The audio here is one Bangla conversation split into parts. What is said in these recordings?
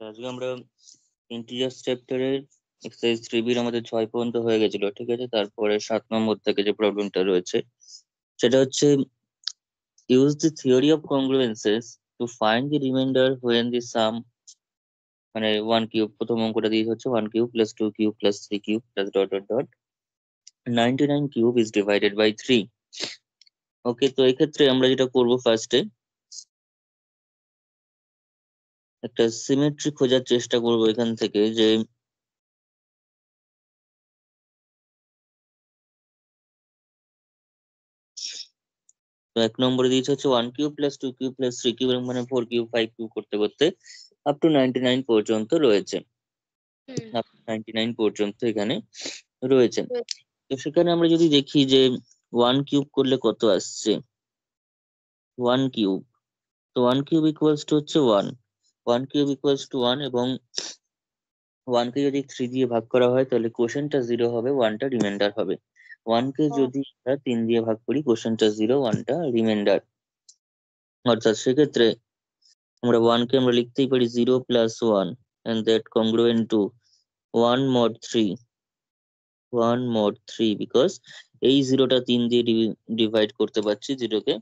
আজকে আমরা ইন্টিজার্স চ্যাপ্টারের এক্সারসাইজ 3B আমাদের 6 পর্যন্ত হয়ে গেছিল, ঠিক আছে। তারপরে 7 নম্বর থেকে যে প্রবলেমটা রয়েছে সেটা হচ্ছে use the theory of congruences to find the remainder when the sum, মানে 1 কিউব, প্রথম অঙ্কটা দিয়ে হচ্ছে 1 cube plus 2 cube plus 3 cube plus dot dot dot 99 cube is divided by 3। Okay, তো এক্ষেত্রে আমরা যেটা করব, ফার্স্টে একটা সিমেট্রি খোঁজার চেষ্টা করব এখান থেকে, যে তো 1 নম্বরে দিয়েছে হচ্ছে 1 cube plus 2 cube plus 3 cube, মানে 4 কিউব 5 কিউব করতে করতে আপ টু 99 পর্যন্ত রয়েছে। 99 পর্যন্ত এখানে রয়েছে। তো সেখানে আমরা যদি দেখি যে 1 কিউব করলে কত আসছে, 1 কিউব, তো 1 কিউব ইকুয়ালস টু হচ্ছে 1, 1 কিউব ইকুয়ালস টু 1, এবং 1 কে যদি 3 দিয়ে ভাগ করা হয় তাহলে কোশ্চেনটা 0 হবে, 1টা রিমাইন্ডার হবে। 1 কে যদি আমরা 3 দিয়ে ভাগ করি কোশ্চেনটা 0, 1টা রিমাইন্ডার। অর্থাৎ সেক্ষেত্রে আমরা 1 কে আমরা লিখতেই পারি 0 plus 1 and that congruent to 1 mod 3, 1 mod 3, because এই 0টা 3 দিয়ে ডিভাইড করতে পারছি 0 কে,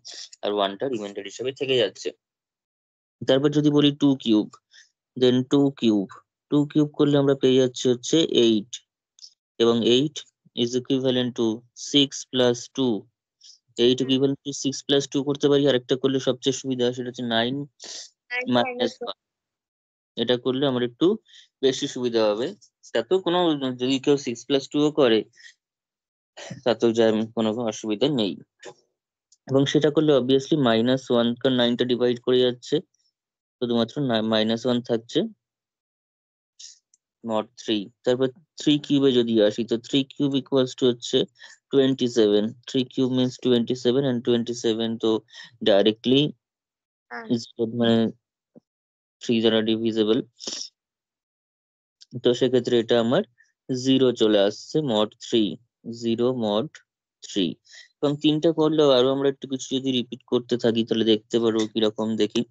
আর 1টা রিমাইন্ডার হিসেবে থেকে যাচ্ছে। তারপর যদি বলি 2 কিউব, দেন 2 কিউব, 2 কিউব করলে আমরা পেয়ে যাচ্ছি হচ্ছে 8, এবং 8 is equivalent to 6 plus 2, 8 equivalent to 6 plus 2 করতে পারি। আরেকটা করলে সবচেয়ে সুবিধা, সেটা হচ্ছে 9 minus 1, এটা করলে আমার একটু বেশি সুবিধা হবে। তাতেও কোনো, যদি কেউ 6 plus 2 ও করে তাতেও যা কোনো অসুবিধা নেই। এবং সেটা করলে অবভিয়াসলি -1, কারণ 9টা ডিভাইড করে যাচ্ছে, শুধুমাত্র -1 থাকছে, নট 3। তারপর 3 কিউবে যদি আসি, তো 3 কিউব ইকুয়ালস টু হচ্ছে 27, 3 কিউব মিন্স 27, and 27 তো ডাইরেক্টলি মানে 3 দ্বারা ডিভিজিবল, তো সেক্ষেত্রে এটা আমার 0 চলে আসছে, mod 3, 0 mod 3। এবং 3টা করলেও আরো আমরা একটু কিছু যদি রিপিট করতে থাকি তাহলে দেখতে পারবো কিরকম, দেখি।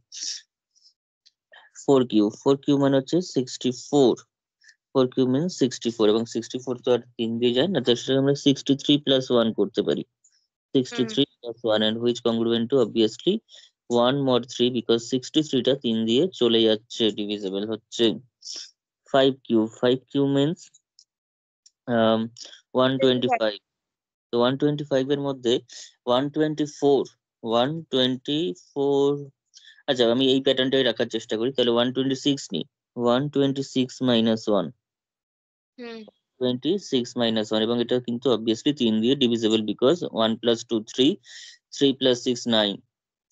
4 কিউব, 4 কিউব মানে হচ্ছে 64, 4 কিউব মিন্স 64, এবং 64 তো আর 3 দিয়ে যায় না, তার সাথে আমরা 63 প্লাস 1 করতে পারি, 63 plus 1, and which congruent to obviously 1 mod 3, because 63টা 3 দিয়ে চলে যাচ্ছে, ডিভিজিবল হচ্ছে। 5 কিউব, 5 কিউব means 125, তো 125 এর মধ্যে 124, 124, আচ্ছা আমি এই প্যাটার্নটাই রাখার চেষ্টা করি, তাহলে 126 নি, 126 minus 1, 26 minus 1, এবং এটা কিন্তু অবভিয়াসলি 3 দিয়ে ডিভিজিবল, বিকজ 1 plus 2 3, 3 plus 6 9,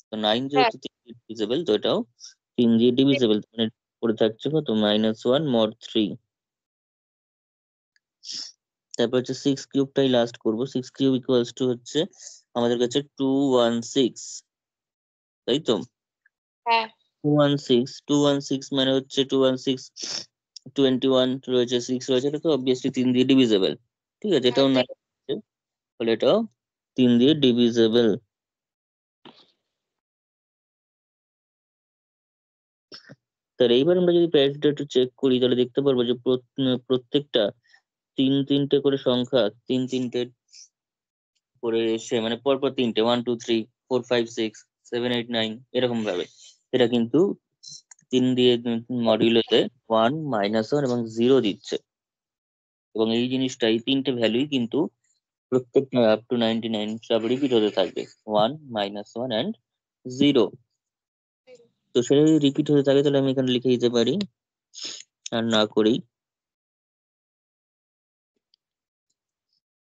তো 9 যেহেতু 3 দিয়ে ডিভিজিবল, তো এটাও 3 দিয়ে ডিভিজিবল, মানে পড়ে থাকছে কত, -1 mod 3। তারপর হচ্ছে 6 কিউবটাই লাস্ট করব, 6 কিউব ইকুয়ালস টু হচ্ছে আমাদের কাছে 216, তাই তো। 216 মানে হচ্ছে 216, 21 রয়েছে, 6 রয়েছে, এটা তো অবভিয়াসলি 3 দিয়ে ডিভিজিবল, ঠিক আছে। এটাও 9, তাহলে এটাও 3 দিয়ে ডিভিজিবল। তাহলে এইবার আমরা যদি প্যারামিটার একটু চেক করি তাহলে দেখতে পারবো যে প্রত্যেকটা 3 করে সংখ্যা, 3 করে এসে, মানে পরপর 3টে, 1 2 3 4 5 6 7 8 9 এরকম ভাবে, এটা কিন্তু 3 দিয়ে মডিউলেতে 1 -1 এবং 0 দিচ্ছে, এবং এই জিনিসটা, এই 3টে ভ্যালুই কিন্তু প্রত্যেকটা আপ টু 99 সব রিপিট হতে থাকবে, 1 -1 and 0। তো সেটা যদি রিপিট হতে থাকে তাহলে আমি এখানে লিখে দিতে পারি, আর না করেই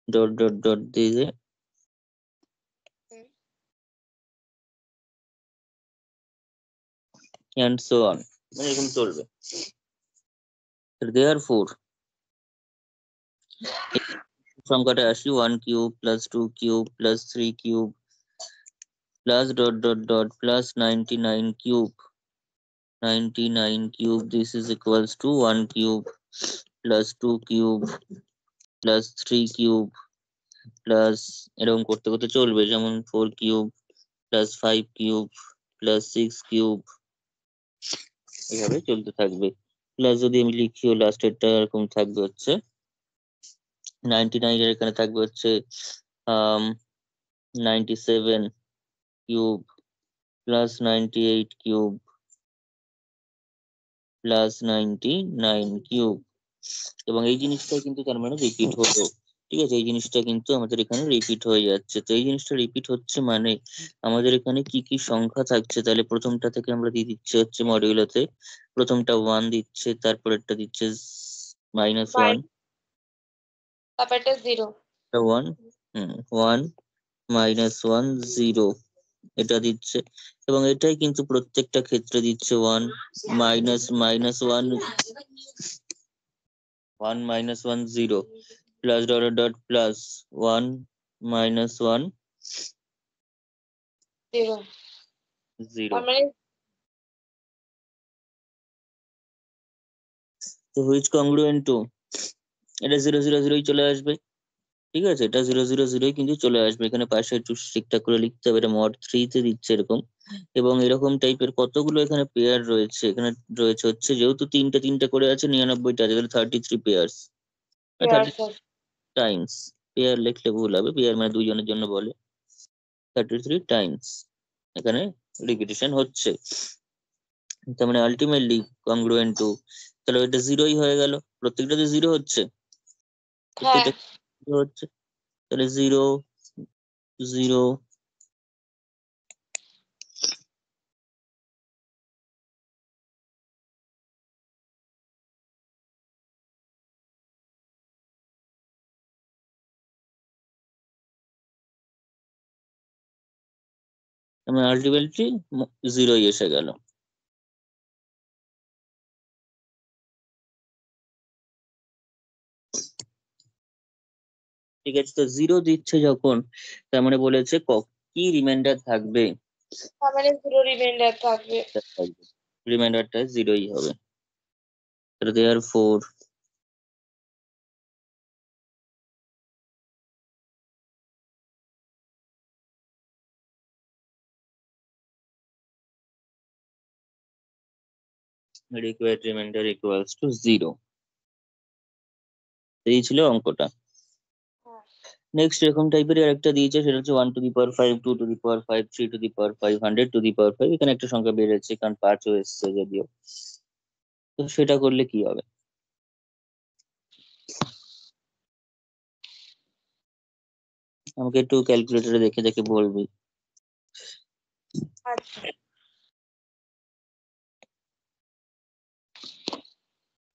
ডট ডট ডট দিয়ে and so on, মানে এরকম চলবে। therefore সংখ্যাটা আসি 1 cube plus 2 cube plus 3 cube plus dot dot dot plus 99 cube, 99 cube, this is equals to 1 cube plus 2 cube plus 3 cube plus, এরকম করতে করতে চলবে, যেমন 4 cube plus 5 cube plus 6 cube, এভাবে চলতে থাকবে। প্লাস যদি আমি লিখি লাস্টেরটা এরকম থাকবে হচ্ছে 99 এর এখানে থাকবে হচ্ছে 97 cube plus 98 cube plus 99 cube, এবং এই জিনিসটা কিন্তু তার মানে রিপিট হলো। ঠিক আছে, এই জিনিসটা কিন্তু আমাদের এখানে রিপিট হয়ে যাচ্ছে। তো এই জিনিসটা রিপিট হচ্ছে মানে আমাদের এখানে কি কি সংখ্যা থাকছে, তাহলে প্রথমটা থেকে আমরা দিয়ে দিচ্ছে হচ্ছে মডিউলোতে, প্রথমটা 1 দিচ্ছে, তারপরেরটা দিচ্ছে -1, তারপরটা 0, 1, 1 -1 0 এটা দিচ্ছে, এবং এটাই কিন্তু প্রত্যেকটা ক্ষেত্রে দিচ্ছে 1 -1 1 -1 0 প্লাস ডট প্লাস 1 -1 0, 0। তার মানে তো হুইচ কংগ্রুয়েন্ট টু, এটা 0 0 0 চলে আসবে। ঠিক আছে, এটা 0 0 0 কিন্তু চলে আসবে, এখানে পাশে একটু ঠিকঠাক করে লিখতে হবে, এটা মড 3 তে দিচ্ছে এরকম। এবং এরকম টাইপের কতগুলো এখানে পেয়ার রয়েছে, এখানে রয়েছে হচ্ছে যেহেতু তিনটে তিনটে করে আছে 99টা আছে, তাহলে 33 পেয়ার্স, 30 টাইমস, পেয়ার লিখলে ভুল হবে, পেয়ার মানে দুইজনের জন্য বলে, 33 টাইমস এখানে রিপিটিশন হচ্ছে। তার মানে আলটিমেটলি কংগ্রুয়েন্ট টু, তাহলে এটা 0ই হয়ে গেল, প্রত্যেকটাতে 0 হচ্ছে, হ্যাঁ, প্রত্যেকটা 0 হচ্ছে, তাহলে 0 0 মানে আলটিমেটলি 0ই এসে গেল। ঠিক আছে, তো 0 দিচ্ছে যখন, তার মানে বলেছে কি রিমাইন্ডার থাকবে, তার মানে 0 রিমাইন্ডার থাকবে। রিমাইন্ডারটা 0ই হবে, তাহলে দেয়ার four required remainder equals to 0। এই ছিল অঙ্কটা। হ্যাঁ, নেক্সট এরকম টাইপের আরেকটা দিয়েছে, সেটা হচ্ছে 1 to the power 5, 2 to the power 5, 3 to the power 5, 100 to the power 5, এখানে একটা সংখ্যা বেড়েছে কারণ 5ও এসছে যদিও। তো সেটা করলে কি হবে, আমাকে একটু ক্যালকুলেটরে দেখে দেখে বলবি। আচ্ছা,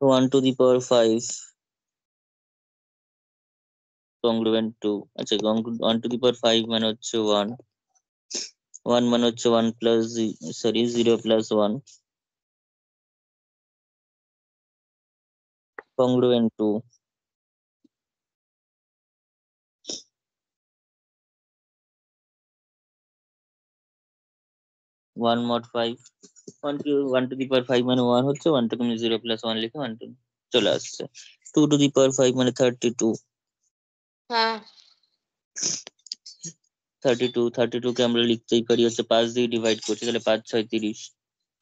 1 টু দি পাওয়ার 5 কংগ্রুয়েন্ট টু, আচ্ছা 1 টু দি পাওয়ার 5 মানে হচ্ছে 1, 1 মানে হচ্ছে 1 plus 0 plus 1 congruent to 1 mod 5, 1 to the power 5 মানে 1 হচ্ছে, 1 থেকে 0 প্লাস 1 লিখে 1 টু চলে আসছে, 2 টু দি পাওয়ার 5 মানে 32, হ্যাঁ, 32 কে আমরা লিখতেই পারি হচ্ছে 5 দিয়ে ডিভাইড করছি, তাহলে 5 6 30,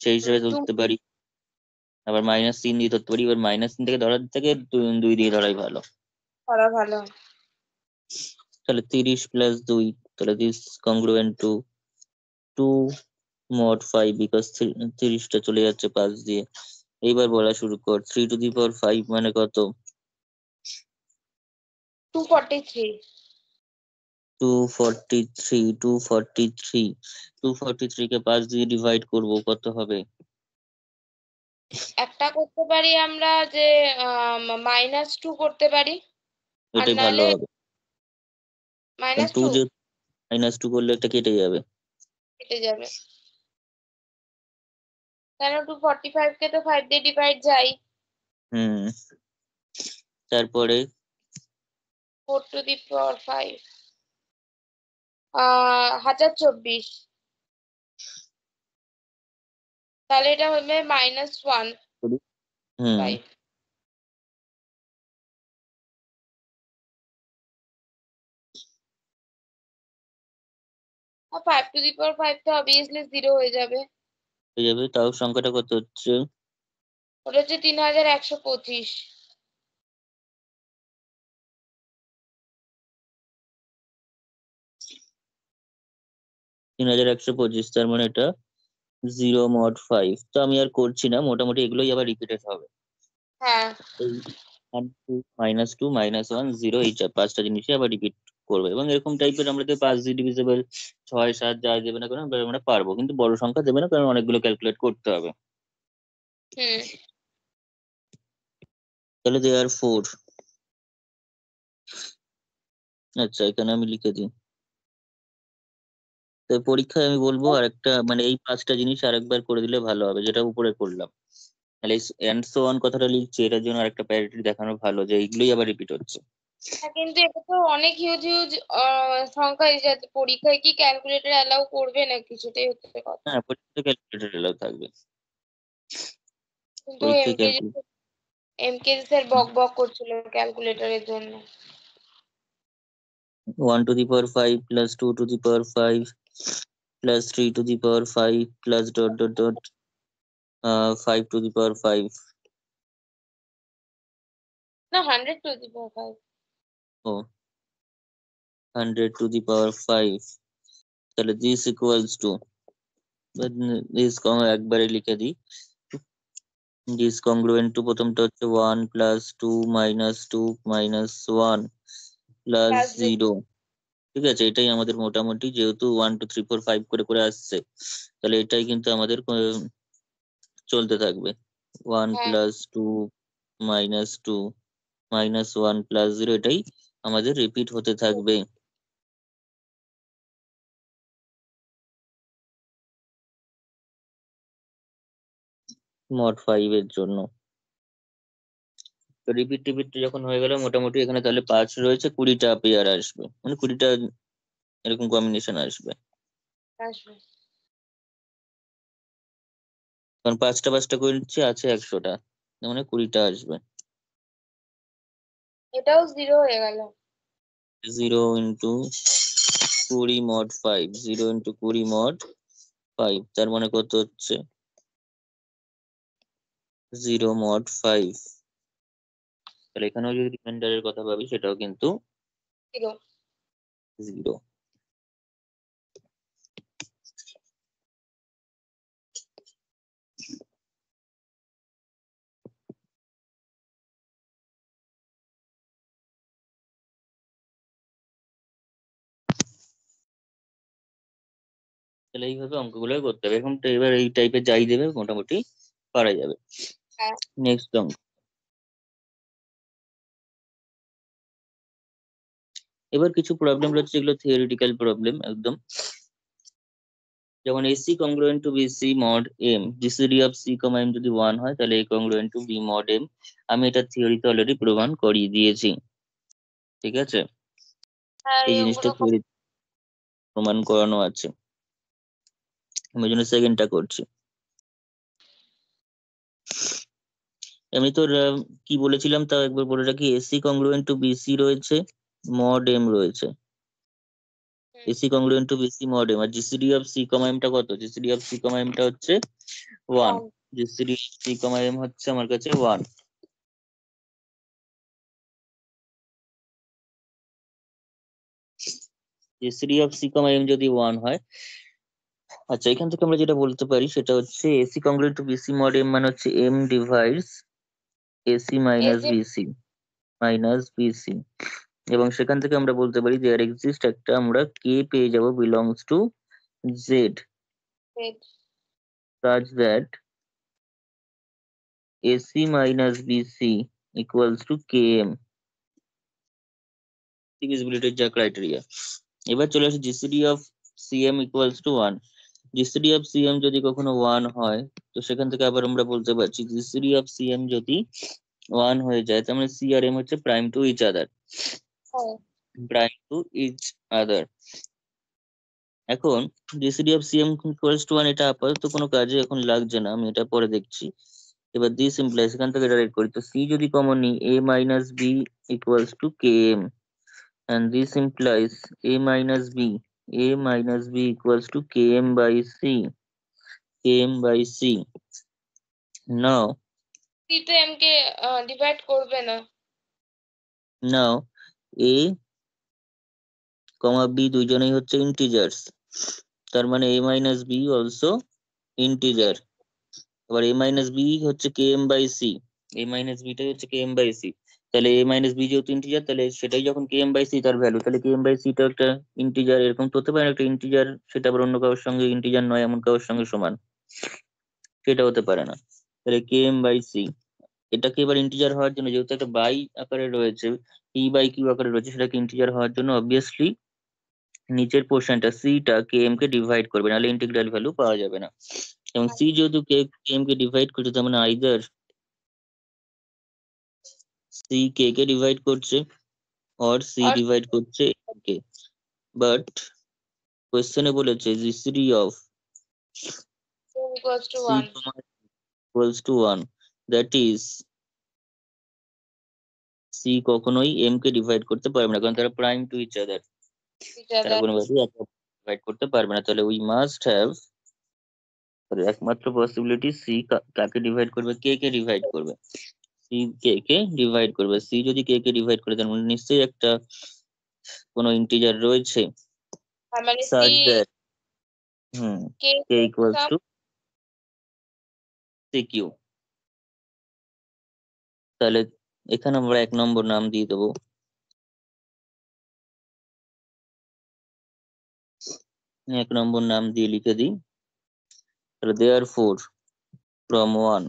সেই হিসেবে ধরতে পারি। আবার -3 দিয়ে ধরতে পারি, এবার -3 থেকে ধরার থেকে 2 দিয়ে ধরাই ভালো। করা ভালো। তাহলে 30 প্লাস 2, তাহলে দিস কংগ্রুয়েন্ট টু 2 mod 5 বিকজ 30টা চলে যাচ্ছে 5 দিয়ে। এইবার বলা শুরু কর, 3 টু দি পাওয়ার 5 মানে কত, 243, 243, 243 কে 5 দিয়ে ডিভাইড করব, কত হবে, একটা করতে পারি আমরা যে -2 করতে পারি, আর এটাই ভালো নাহলে হবে, কারণ 2 -2 যে -2 করলে একটা কেটে যাবে। কেটে যাবে, কেন 245 কে তো 5 দিয়ে ডিভাইড যাই। হুম, তারপরে 4 টু দি পাওয়ার 5, 1024, তাহলে এটা হবে -1 হুম 5, আর 5 টু দি পাওয়ার 5 তো অবভিয়াসলি 0 হয়ে যাবে। হয়ে যাবে, তাও সংখ্যাটা কত হচ্ছে ওটা হচ্ছে 3125। 3125, তার মানে এটা 0 mod 5। তো আমি আর করছি না, মোটামুটি এগুলোই আবার রিপিটেড হবে। হ্যাঁ এই 1 2 -2 -1 0 এই পাঁচটা জিনিসই আবার রিপিট করবে, এবং এরকম টাইপের আমাদের 5 ডিভিজিবল 6 7 যা দেবে না কেন আমরা পারবো, কিন্তু বড় সংখ্যা দেবে না, কারণ অনেকগুলো ক্যালকুলেট করতে হবে। হুম তাহলে দেয়ার 4, আচ্ছা এখানে আমি লিখে দিই। তো পরীক্ষায় আমি বলবো আরেকটা, মানে এই পাঁচটা জিনিস আরেকবার করে দিলে ভালো হবে, যেটা উপরে করলাম। তাহলে এন্ড সো অন কথাটা লিখছি, এটার জন্য আরেকটা প্যারাগ্রাফ দেখানো ভালো যে এইগুলোই আবার রিপিট হচ্ছে। কিন্তু এটা তো অনেক হিউজ হিউজ সংখ্যা, এই যাতে পরীক্ষায় কি ক্যালকুলেটর অ্যালাউ করবে নাকি, সেটাই হচ্ছে কথা। হ্যাঁ, পরীক্ষাতে ক্যালকুলেটর এলাও থাকবে। কিন্তু পরীক্ষায় এমকেজি স্যার বক বক করছিল ক্যালকুলেটরের জন্য। 1 to the power 5 plus 2 to the power 5 plus 3 to the power 5 plus dot dot dot 5 to the power 5. না, 100 to the power 5। Oh, 100 to the power 5. তাহলে this equals to, this একবারে লিখে দিই। this congruent to প্রথমটা হচ্ছে 1 plus 2 minus 2 minus 1 plus 0। ঠিক আছে, এটাই আমাদের মোটামুটি, যেহেতু 1 2 3 4 5 করে করে আসছে, তাহলে এটাই কিন্তু আমাদের চলতে থাকবে। 1 হ্যাঁ plus 2 minus 2 minus 1 plus 0, এটাই আমাদের রিপিট হতে থাকবে। mod 5 এর জন্য তো রিপিট টিপিট যখন হয়ে গেল মোটামুটি, এখানে তাহলে 5 রয়েছে, 20টা পেয়ার আসবে, মানে 20টা এরকম কম্বিনেশন আসবে। আসবে। কারণ 5টা 5টা করে নিচ্ছে, আছে 100টা, মানে 20টা আসবে। এটাও 0 হয়ে গেল। 0 ইন্টু 20 mod 5, 0 ইন্টু 20 mod 5, তার মানে কত হচ্ছে 0 mod 5। তাহলে এখানেও যদি রিমাইন্ডারের কথা ভাবি, সেটাও কিন্তু 0। 0। তাহলে এইভাবে অঙ্কগুলো করতে হবে, এখন তো এবার এই টাইপের যাই দেবে মোটামুটি পারা যাবে। হ্যাঁ নেক্সট অঙ্ক। এবার কিছু প্রবলেম রয়েছে যেগুলো থিওরিটিক্যাল প্রবলেম একদম, যেমন AC congruent to BC mod M, GCD of C, M যদি 1 হয় তাহলে A congruent to B mod M। আমি এটা থিওরিতে অলরেডি প্রমাণ করিয়ে দিয়েছি, ঠিক আছে, হ্যাঁ, এই জিনিসটা এগুলো থিওরি প্রমাণ করানো আছে, আমি জন্য সেকেন্ডটা করছি। আমি তোর কি বলেছিলাম তাও একবার বলে রাখি, AC congruent to BC রয়েছে, mod M রয়েছে। AC congruent to BC mod M, R GCD of C, M টা কত? GCD of C, M টা হচ্ছে 1। 1। GCD of C, M হচ্ছে আমার কাছে 1। GCD of C, M যদি 1 হয়, আচ্ছা এখান থেকে আমরা যেটা বলতে পারি সেটা হচ্ছে AC congruent to BC mod M মানে হচ্ছে M divides AC minus এসে BC minus BC, এবং সেখান থেকে আমরা বলতে পারি দেয়ার এক্সিস্ট একটা আমরা K পেয়ে যাব belongs to Z such that AC minus BC equals to KM, divisibility যা ক্রাইটেরিয়া। এবার চলে আসে GCD of CM equals to 1। GCD of CM যদি কখনো 1 হয়, তো সেখান থেকে আবার আমরা বলতে পারছি GCD of CM যদি 1 হয়ে যায়, তার মানে C আর M হচ্ছে prime to each other, prime to each other. এখন GCD of CM equals to 1, এটা আপাতত কোনো কাজে এখন লাগছে না, আমি এটা পরে দেখছি। এবার দিস ইমপ্লাইজ, এখান থেকে ডাইরেক্ট করি, তো C যদি কমন নিই, A minus B equals to KM, and this implies A minus B equals to KM by C, KM by C. Now C তো এম কে ডিভাইড করবে না। নাও এ কমা বি দুইজনেই হচ্ছে ইন্টিজার্স, তার মানে A minus B also integer. আবার এ মাইনাস বি হচ্ছে K M by C, A minus বিটাই হচ্ছে কে এম বাই সি। তাহলে এ মাইনাস বি যেহেতু ইন্টিজার, তাহলে সেটাই যখন কে এম বাই সি তার ভ্যালু, তাহলে কে এম বাই সিটা একটা ইন্টিজার। এরকম তো হতে পারে না একটা ইন্টিজার সেটা আবার অন্য কারোর সঙ্গে ইন্টিজার নয় এমন কারোর সঙ্গে সমান, সেটা হতে পারে না। তাহলে কে এম বাই সি এটাকে এবার ইন্টিজার হওয়ার জন্য, যেহেতু একটা বাই আকারে রয়েছে, পি বাই কিউ আকারে রয়েছে, সেটাকে ইন্টিজার হওয়ার জন্য অবভিয়াসলি নিচের পোর্শনটা সিটা কে এম কে ডিভাইড করবে, নাহলে ইন্টিগ্রাল ভ্যালু পাওয়া যাবে না। এবং সি যেহেতু কে এম কে ডিভাইড করছে, তার মানে আইদার সি কে কে ডিভাইড করছে অর সি আর ডিভাইড করছে কে। বাট কোয়েশ্চেনে বলেছে GCD of equals to C 1। Equals to 1, that is C কখনোই এম কে ডিভাইড করতে পারবে না, কারণ তারা প্রাইম টু ইচ আদার, তারা কোনোভাবেই ডিভাইড করতে পারবে না। তাহলে উই মাস্ট হ্যাভ, একমাত্র পসিবিলিটি সি কাকে ডিভাইড করবে, কে কে ডিভাইড করবে, সি কে কে ডিভাইড করবে। সি যদি কে কে ডিভাইড করে, তার মানে নিশ্চয়ই একটা কোনো ইন্টিজার রয়েছে তার মানে সি such that কে k equals to cq। তাহলে এখানে আমরা 1 নম্বর নাম দিয়ে দেবো, এক নম্বর নাম দিয়ে লিখে দিই। তাহলে therefore from 1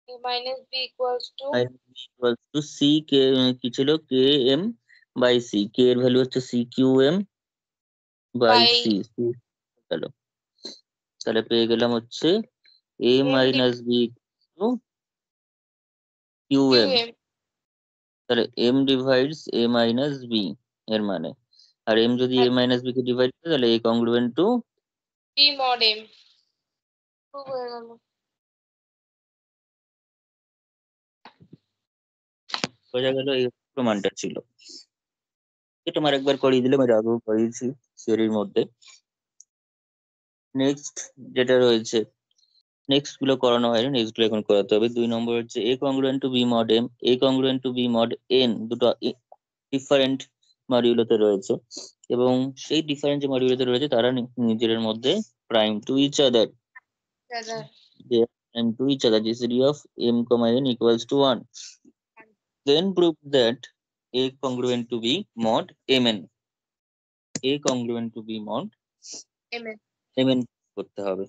a minus b equals to equals to c k, কি ছিল k m by c, k এর ভ্যালু হচ্ছে c q m by by c। চলো তাহলে পেয়ে গেলাম হচ্ছে a m minus b q m। qm তাহলে m divides a minus b এর মানে, আর m যদি a আর মাইনাস b কে ডিভাইড করে, তাহলে a congruent to b mod m। খুব হয়ে গেল। বোঝা গেল, এই প্রমাণটা ছিল। এটা আমার একবার করিয়ে দিলাম, এর আগেও করিয়েছি থিওরির মধ্যে। নেক্সট যেটা রয়েছে, নেক্সট গুলো করানো হয়নি, নেক্সট গুলো এখন করাতে হবে। 2 নম্বর হচ্ছে এ কংগ্রুয়েন্ট to B mod M, A কংগ্রুয়েন্ট to B mod N, দুটো ডিফারেন্ট মডিউলোতে রয়েছে, এবং সেই ডিফারেন্ট যে মডিউলোতে রয়েছে তারা নিজেদের মধ্যে প্রাইম টু ইচ আদার, দাদা they are prime to each other, GCD of m comma n equals to 1, then prove that a congruent to be mod mn, a congruent to be mod m mn করতে হবে।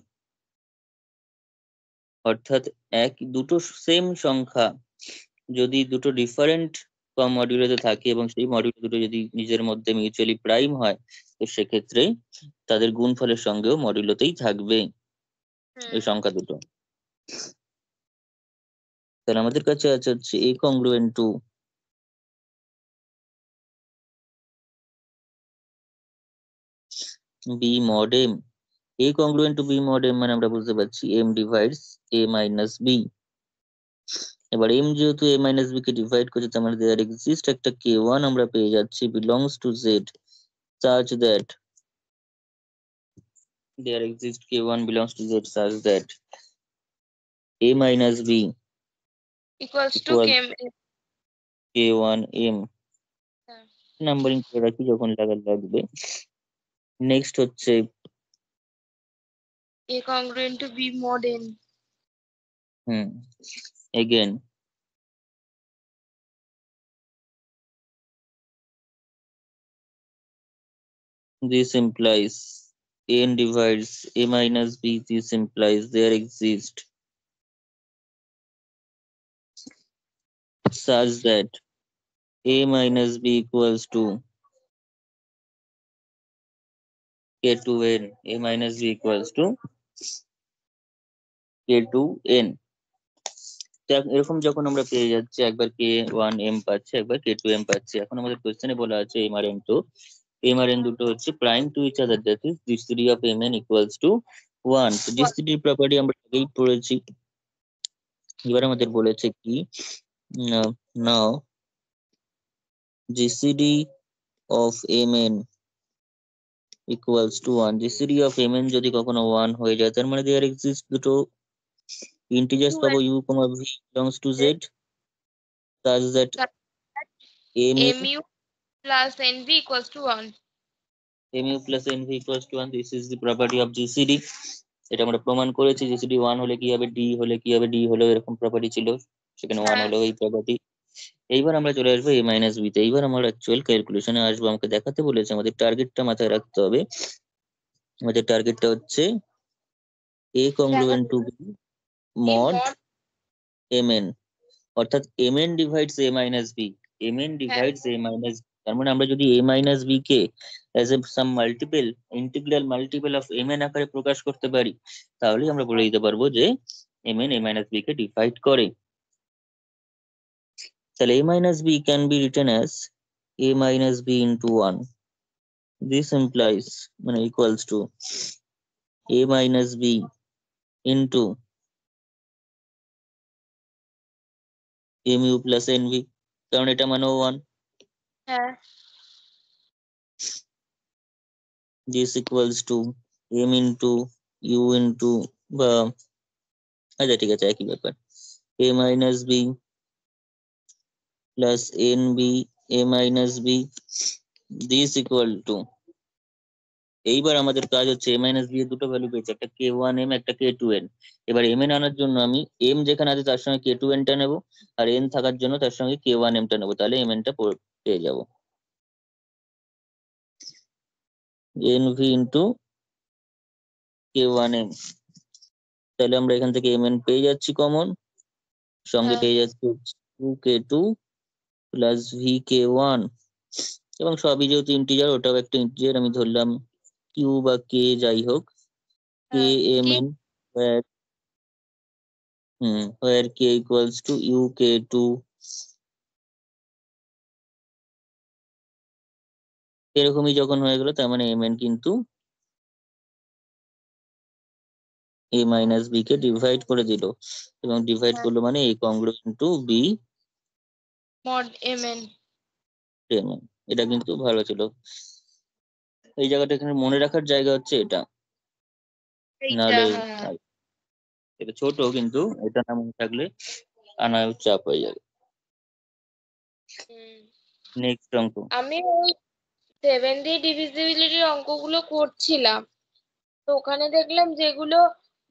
অর্থাৎ দুটো সেম সংখ্যা যদি দুটো ডিফারেন্ট মডিউলেতে থাকে এবং সেই মডিউল দুটো যদি নিজের মধ্যে মিউচুয়ালি প্রাইম হয়, তো সেক্ষেত্রে তাদের গুণফলের সঙ্গেও মডিউলতেই থাকবে ওই সংখ্যা দুটো। তাহলে আমাদের কাছে আছে হচ্ছে a congruent to b mod m, a congruent to b mod m মানে আমরা বুঝতে পারছি m divides a minus b। এবার m যেহেতু a মাইনাস b কে ডিভাইড করছে, তার মানে দেয়ার এক্সিস্ট একটা k1 আমরা পেয়ে যাচ্ছি belongs to z, such that there exists k1 belongs to z such that a minus b equals to equals km। k1 m। Numbering করে রাখি যখন লাগবে। নেক্সট হচ্ছে a congruent to b mod n। again this implies n divides a minus b, this implies there exists such that a minus b equals to k2n, a minus b equals to k2n। এরকম যখন আমরা পেয়ে যাচ্ছি, একবার k1m পাচ্ছি, একবার k2m পাচ্ছি, এখন আমাদের কোশ্চেনে বলা আছে m আর n দুটো হচ্ছে prime to each other, that is GCD of mn equals to 1। তো জিসিডি প্রপার্টি আমরা আগেই পড়েছি। এবার আমাদের বলেছে কি, now GCD of mn equals to 1, GCD of mn যদি কখনো 1 হয়ে যায় তার মানে দেয়ার এক্সিস্ট দুটো ইন্টিজার্স Two পাবো and u, v belongs to z such that mu mu plus nv equals to 1. mu plus nv equals to 1. This is the property of GCD. এটা আমরা প্রমাণ করেছি, জিসিডি 1 হলে কি হবে, ডি হলে কি হবে, ডি হলেও এরকম প্রপার্টি ছিল, সেখানে 1 হ্যাঁ হলেও এই প্রপার্টি। এইবার আমরা চলে আসবো a মাইনাস বি তে। এইবার আমরা অ্যাকচুয়াল ক্যালকুলেশনে আসবো। আমাকে দেখাতে বলেছে, আমাদের টার্গেটটা মাথায় রাখতে হবে। আমাদের টার্গেটটা হচ্ছে a congruent to B mod mod mn, অর্থাৎ mn divides a minus B, mn হ্যাঁ ডিভাইডস a মাইনাস, তার মানে আমরা যদি a মাইনাস বি কে as a some multiple, integral multiple of mn আকারে প্রকাশ করতে পারি, তাহলেই আমরা বলে দিতে পারবো যে mn a মাইনাস বি কে ডিভাইড করে। তাহলে a minus b can be written as a minus b into 1. This implies মানে equals to a minus b into mu plus nv, কারণ এটা মানেও 1. হ্যাঁ This equals to m into u into বা আচ্ছা ঠিক আছে, একই ব্যাপার, a minus b plus nb a minus b, this equal to, এইবার আমাদের কাজ হচ্ছে a মাইনাস বি এর দুটো ভ্যালু পেয়েছে, একটা k1m একটা k2n। এবার mn আনার জন্য আমি m যেখানে আছে তার সঙ্গে k2n টা নেবো, আর n থাকার জন্য তার সঙ্গে k1m টা নেবো, তাহলে mn টা পেয়ে যাবো nv ইন্টু k1m। তাহলে আমরা এখান থেকে mn পেয়ে যাচ্ছি কমন, সঙ্গে হ্যাঁ পেয়ে যাচ্ছি 2k2 প্লাস vk1, এবং সবই যেহেতু ইন্টিজার, ওটাও একটা ইন্টিজার, আমি ধরলাম q বা k যাই হোক, হ্যাঁ kmn where k equals to uk2, এরকমই যখন হয়ে গেল তার মানে mn কিন্তু a মাইনাস বি কে ডিভাইড করে দিল, এবং ডিভাইড হ্যাঁ করলো মানে a congruent to b mod mn mn। এটা কিন্তু ভালো ছিল, এই জায়গাটা এখানে মনে রাখার জায়গা হচ্ছে এটা, এইটা নাহলে হ্যাঁ এটা ছোট, কিন্তু এটা না মনে থাকলে আনায় চাপ হয়ে যাবে। হুম। নেক্সট অঙ্ক। আমি ওই 7D ডিভিজিবিলিটির অঙ্কগুলো করছিলাম, তো ওখানে দেখলাম যেগুলো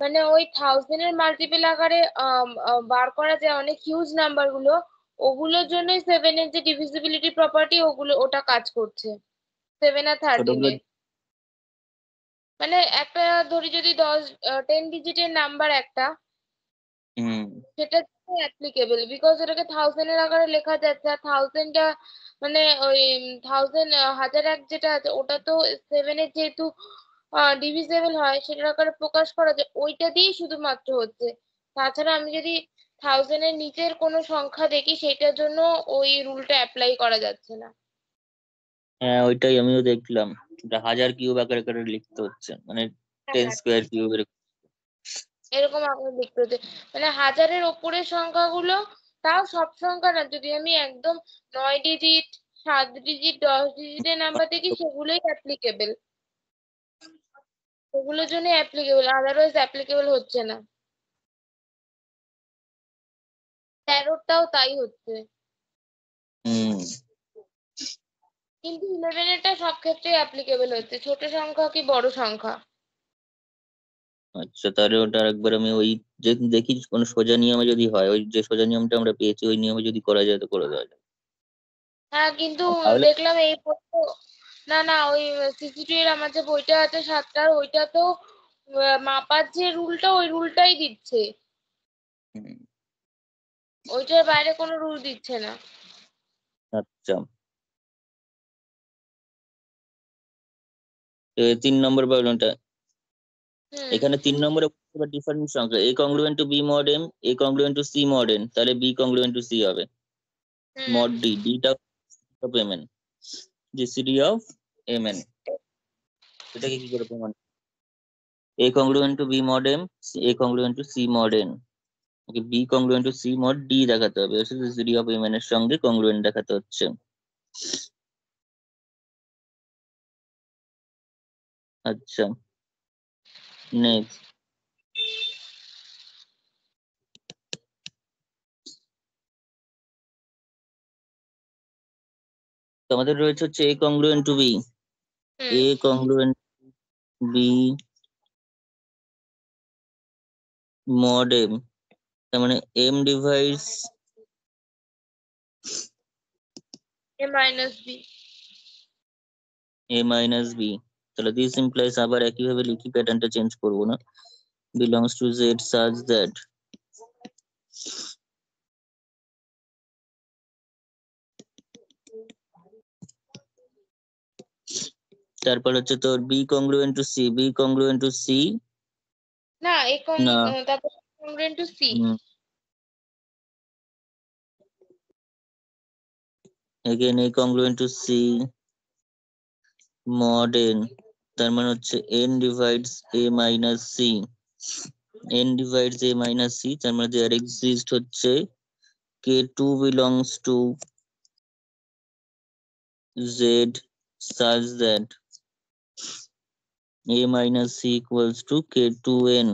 মানে ওই থাউজেন্ডের মাল্টিপল আকারে বার করা যায় অনেক হিউজ নাম্বার গুলো, ওগুলোর জন্য 7 এর যে ডিভিজিবিলিটি প্রপার্টি ওগুলো ওটা কাজ করছে 7 আর ছোটগুলো 13-এ। মানে একটা ধরি যদি 10 ডিজিটের নাম্বার একটা, হুম সেটা অ্যাপ্লিকেবল বিকজ এটাকে থাউজেন্ডের আকারে লেখা যাচ্ছে, আর থাউজেন্ডটা মানে ওই থাউজেন্ড হাজার এক যেটা আছে ওটা তো 7-এর যেহেতু ডিভিজেবল হয় সেটার আকারে প্রকাশ করা যায়, ওইটা দিয়েই শুধুমাত্র হচ্ছে। তাছাড়া আমি যদি থাউজেন্ডের নিচের কোনো সংখ্যা দেখি সেটার জন্য ওই রুলটা অ্যাপ্লাই করা যাচ্ছে না। হ্যাঁ, ওইটাই আমিও দেখলাম, এটা হাজার কিউব আকারে করে লিখতে হচ্ছে, মানে 10 হ্যাঁ স্কোয়ার কিউব এর। এরকম আকারে লিখতে হচ্ছে, মানে হাজারের ওপরের সংখ্যাগুলো, তাও সব সংখ্যা না, যদি আমি একদম 9 ডিজিট 7 ডিজিট 10 ডিজিটের নাম্বার দেখি সেগুলোই অ্যাপ্লিকেবল, সেগুলোর জন্য অ্যাপ্লিকেবল, আদারওয়াইজ অ্যাপ্লিকেবল হচ্ছে না। 13টাও তাই হচ্ছে, হুম কিন্তু 11-এরটা সব ক্ষেত্রে অ্যাপ্লিকেবল হচ্ছে, ছোট সংখ্যা কি বড় সংখ্যা। আচ্ছা, তাহলে ওটা একবার আমি ওই যে দেখি কোনো সোজা নিয়মে যদি হয়, ওই যে সোজা নিয়মটা আমরা পেয়েছি ওই নিয়মে যদি করা যায় তো করে দেওয়া যায়। হ্যাঁ কিন্তু তাহলে দেখলাম এই বই তো, না না ওই সিসিটিভি এর আমার যে বইটা আছে 7টার, ওইটা তো মাপার যে রুলটা ওই রুলটাই দিচ্ছে, হুম, ওইটার বাইরে কোনো রুল দিচ্ছে না। আচ্ছা, 3 নম্বর প্রবলেমটা, হুম এখানে 3 নম্বরে ডিফারেন্ট সংখ্যা a congruent to b mod m, a congruent to c mod n, তাহলে b কংগ্রুয়েন্ট টু c হবে হুম mod d, d টা of mn, gcd of mn। এটাকে কি করে প্রমাণ, a congruent to b mod m, a congruent to c mod n, okay b congruent to c mod d দেখাতে হবে, অর্থাৎ gcd অফ mn এর সঙ্গে congruent দেখাতে হচ্ছে। আচ্ছা, নেক্সট তো আমাদের রয়েছে হচ্ছে a congruent to b, a congruent b mod m, তার মানে m divides a minus b, a minus b, তাহলে দিস ইমপ্লাইজ আবার একইভাবে লিখি, প্যাটার্নটা চেঞ্জ করবো না, belongs to z such that তারপর হচ্ছে তোর b congruent to c, b congruent to c না না তারপর congruent to c, again a congruent to c mod n, তার মানে হচ্ছে n divides a minus c, n divides a minus c, তার মানে there exist হচ্ছে k2 belongs to z such that a minus c equals to k2n,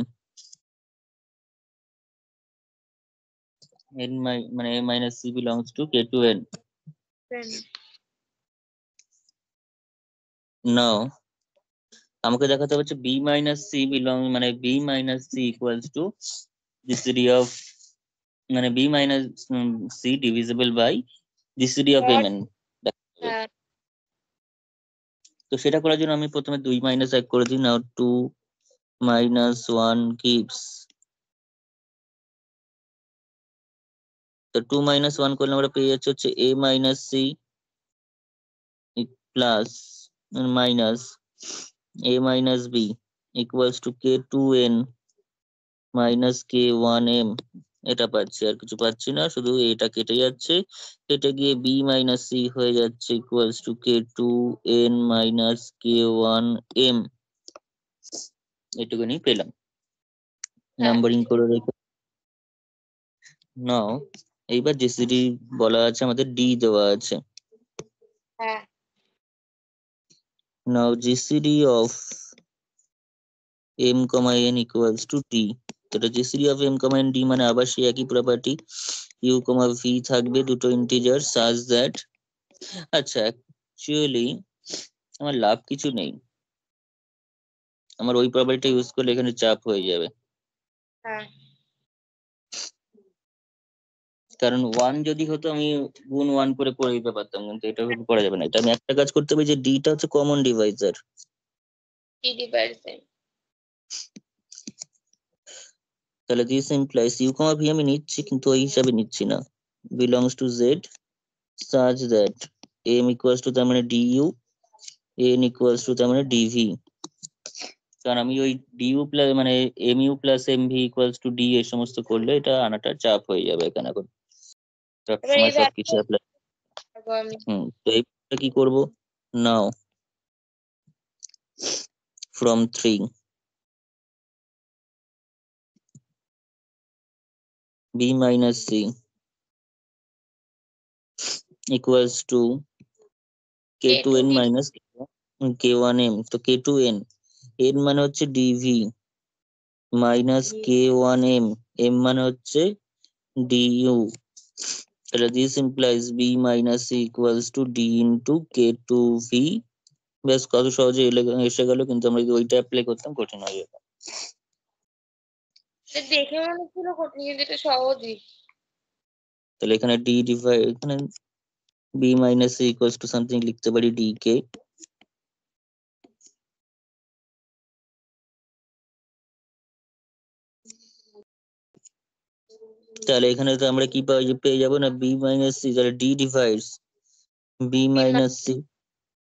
মানে a minus c belongs to k2n. then Now আমাকে দেখাতে হচ্ছে b minus c মানে b minus c equals to GCD of মানে b minus c divisible by GCD of mod, mn. হ্যাঁ তো সেটা করার জন্য আমি প্রথমে 2 minus 1 করে দিই, নাও 2 minus 1 gives, তো 2 minus 1 করলে আমরা পেয়ে যাচ্ছে হচ্ছে a minus c plus minus a minus b equals to k2n minus k1m, এটা পাচ্ছি, আর কিছু পাচ্ছি না, শুধু এটা কেটে যাচ্ছে, কেটে গিয়ে b minus c হয়ে যাচ্ছে equals to k2n minus k1m, এটুকুনি পেলাম, নাম্বারিং করে রেখে নাও। এইবার জিসিডি বলা আছে, আমাদের ডি দেওয়া আছে, হ্যাঁ now GCD of m, n equals to d, তো এটা GCD of m, n d মানে আবার সেই একই প্রপার্টি, u, v থাকবে দুটো ইন্টিজার such that, আচ্ছা অ্যাকচুয়ালি আমার লাভ কিছু নেই, আমার ওই প্রপার্টিটা ইউজ করলে এখানে চাপ হয়ে যাবে, হ্যাঁ কারণ 1 যদি হতো আমি গুণ 1 করে করে দিতে পারতাম, কিন্তু এটা ভাবে করা যাবে না, এটা আমি একটা কাজ করতে হবে যে ডিটা হচ্ছে common Deviser, d divides m, তাহলে দিস ইমপ্লাইজ ইউ, ভি আমি নিচ্ছি কিন্তু ওই হিসাবে নিচ্ছি না, belongs to Z such that m equals to তার মানে du, n equals to তার মানে dv, কারণ আমি ওই du প্লাস মানে mu plus mv equals to d এই সমস্ত করলে এটা আনাটা চাপ হয়ে যাবে এখানে, এখন সব এবার সময় এই সবকিছু অ্যাপ্লাই। ভ্যালু আমি তো এইটা কি করব, নাও from 3 b minus c equals to k2n k2b, minus k1m, তো k2n, n মানে হচ্ছে dv মাইনাস k1m, m মানে হচ্ছে du, তাহলে this implies b minus c equals to d into k2v, বেশ কত সহজে এসে গেল, কিন্তু আমরা যদি ওইটা অ্যাপ্লাই করতাম কঠিন হয়ে যেত, দেখে মনে হচ্ছিল কঠিন কিন্তু এটা সহজই। তাহলে এখানে d ডিভাইড, এখানে b minus c equals to something লিখতে পারি dk, তাহলে এখানে তো আমরা কি পেয়ে যাবো না b মাইনাস c, তাহলে d divides b b minus c,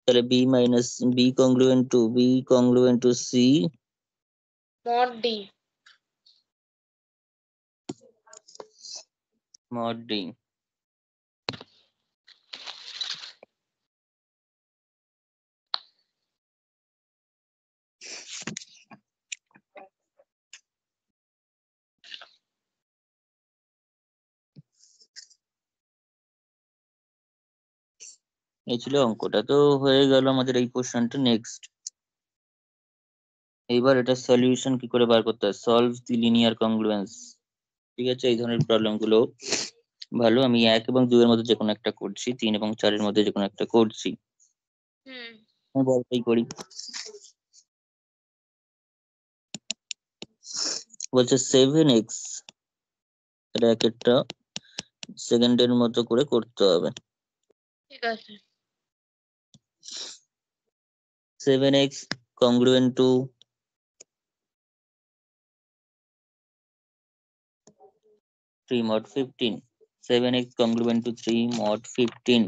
তাহলে b minus b congruent to c mod d, mod d, এই ছিল অঙ্কটা, তো হয়ে গেল আমাদের এই পোর্শনটা। নেক্সট এইবার এটা সলিউশন কি করে বার করতে হয়, সলভ দি লিনিয়ার কংগ্রুয়েন্স। ঠিক আছে, এই ধরনের প্রবলেম গুলো ভালো, আমি 1 এবং 2 এর মধ্যে যে কোনো একটা করছি, 3 এবং 4 এর মধ্যে যে কোনো একটা করছি। আমি বলতেই করি, বলছে 7x ব্র্যাকেটটা সেকেন্ডের মতো করে করতে হবে। ঠিক আছে। 7x congruent to 3 mod 15, 7x congruent to 3 mod 15।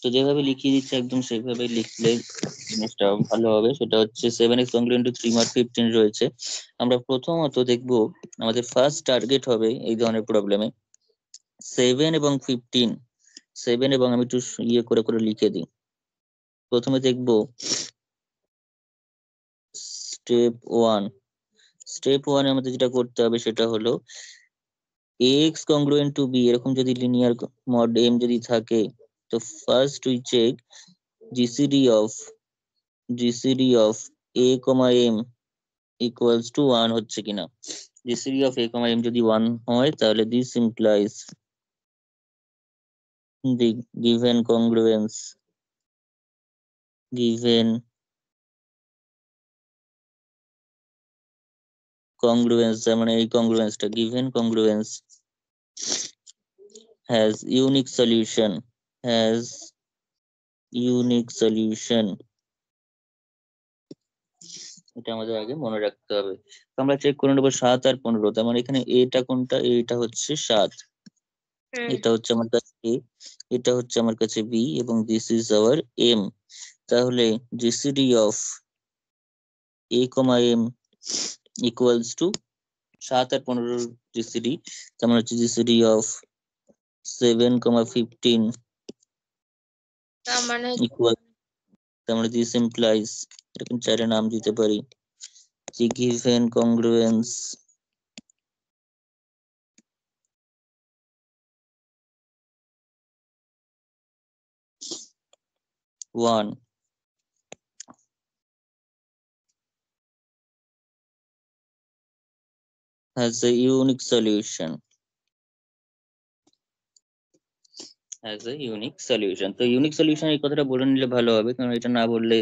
তো যেভাবে লিখিয়ে দিচ্ছে একদম সেভাবে লিখলে জিনিসটা ভালো হবে। সেটা হচ্ছে 7x congruent to 3 mod 15 রয়েছে। আমরা প্রথমত দেখব, আমাদের ফার্স্ট টার্গেট হবে এই ধরনের প্রবলেমে 7 এবং 15। 7 এবং আমি একটু ইয়ে করে করে লিখে দিই। প্রথমে দেখব স্টেপ 1। স্টেপ 1 আমাদের যেটা করতে হবে সেটা হলো ax congruent to b, এরকম যদি লিনিয়ার মড m যদি থাকে, তো first we check gcd of a comma m equals to 1 হচ্ছে কিনা। gcd of a comma m যদি 1 হয় তাহলে this implies the given congruence তার মানে এই কংগ্রুয়েন্সটা given congruence has unique solution, এটা আমাদের আগে মনে রাখতে হবে। তো আমরা চেক করে নেবো 7 আর 15, তার মানে এখানে এটা কোনটা, এটা হচ্ছে 7, এটা হচ্ছে আমার কাছে a, এটা হচ্ছে আমার কাছে b এবং দিস ইজ আওয়ার m। তাহলে gcd of a comma m equals to 7 আর 15 gcd, তার মানে হচ্ছে gcd of 7, 15 তার মানে equal, তার মানে this implies, এরকম চারে নাম দিতে পারি, the given congruence one has a unique solution, তো ইউনিক সলিউশন এই কথাটা বলে নিলে ভালো হবে, কারণ এটা না বললে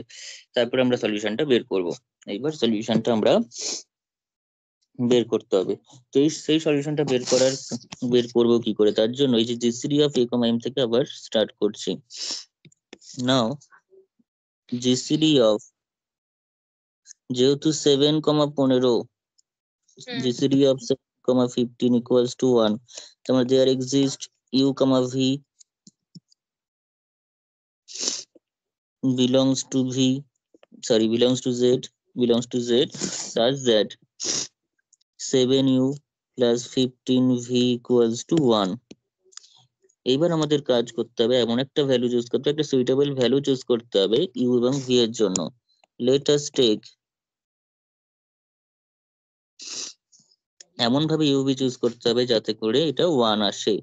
তারপরে আমরা সলিউশনটা বের করব। এইবার সলিউশনটা আমরা বের করতে হবে। তো সেই সলিউশনটা বের করবো কি করে, তার জন্য এই যে GCD of a comma m থেকে আবার স্টার্ট করছি। নাও জিসিডি অফ, যেহেতু 7, 15, GCD of 7, 15 equals to 1, তার মানে there exists u, v belongs to z such that 7u plus 15v equals to 1। এইবার আমাদের কাজ করতে হবে, এমন একটা ভ্যালু চুজ করতে হবে, একটা সুইটেবল ভ্যালু চুজ করতে হবে u এবং v এর জন্য। লেট আস টেক, এমন ভাবে ইউ ভি চুজ করতে হবে যাতে করে এটা 1 আসে।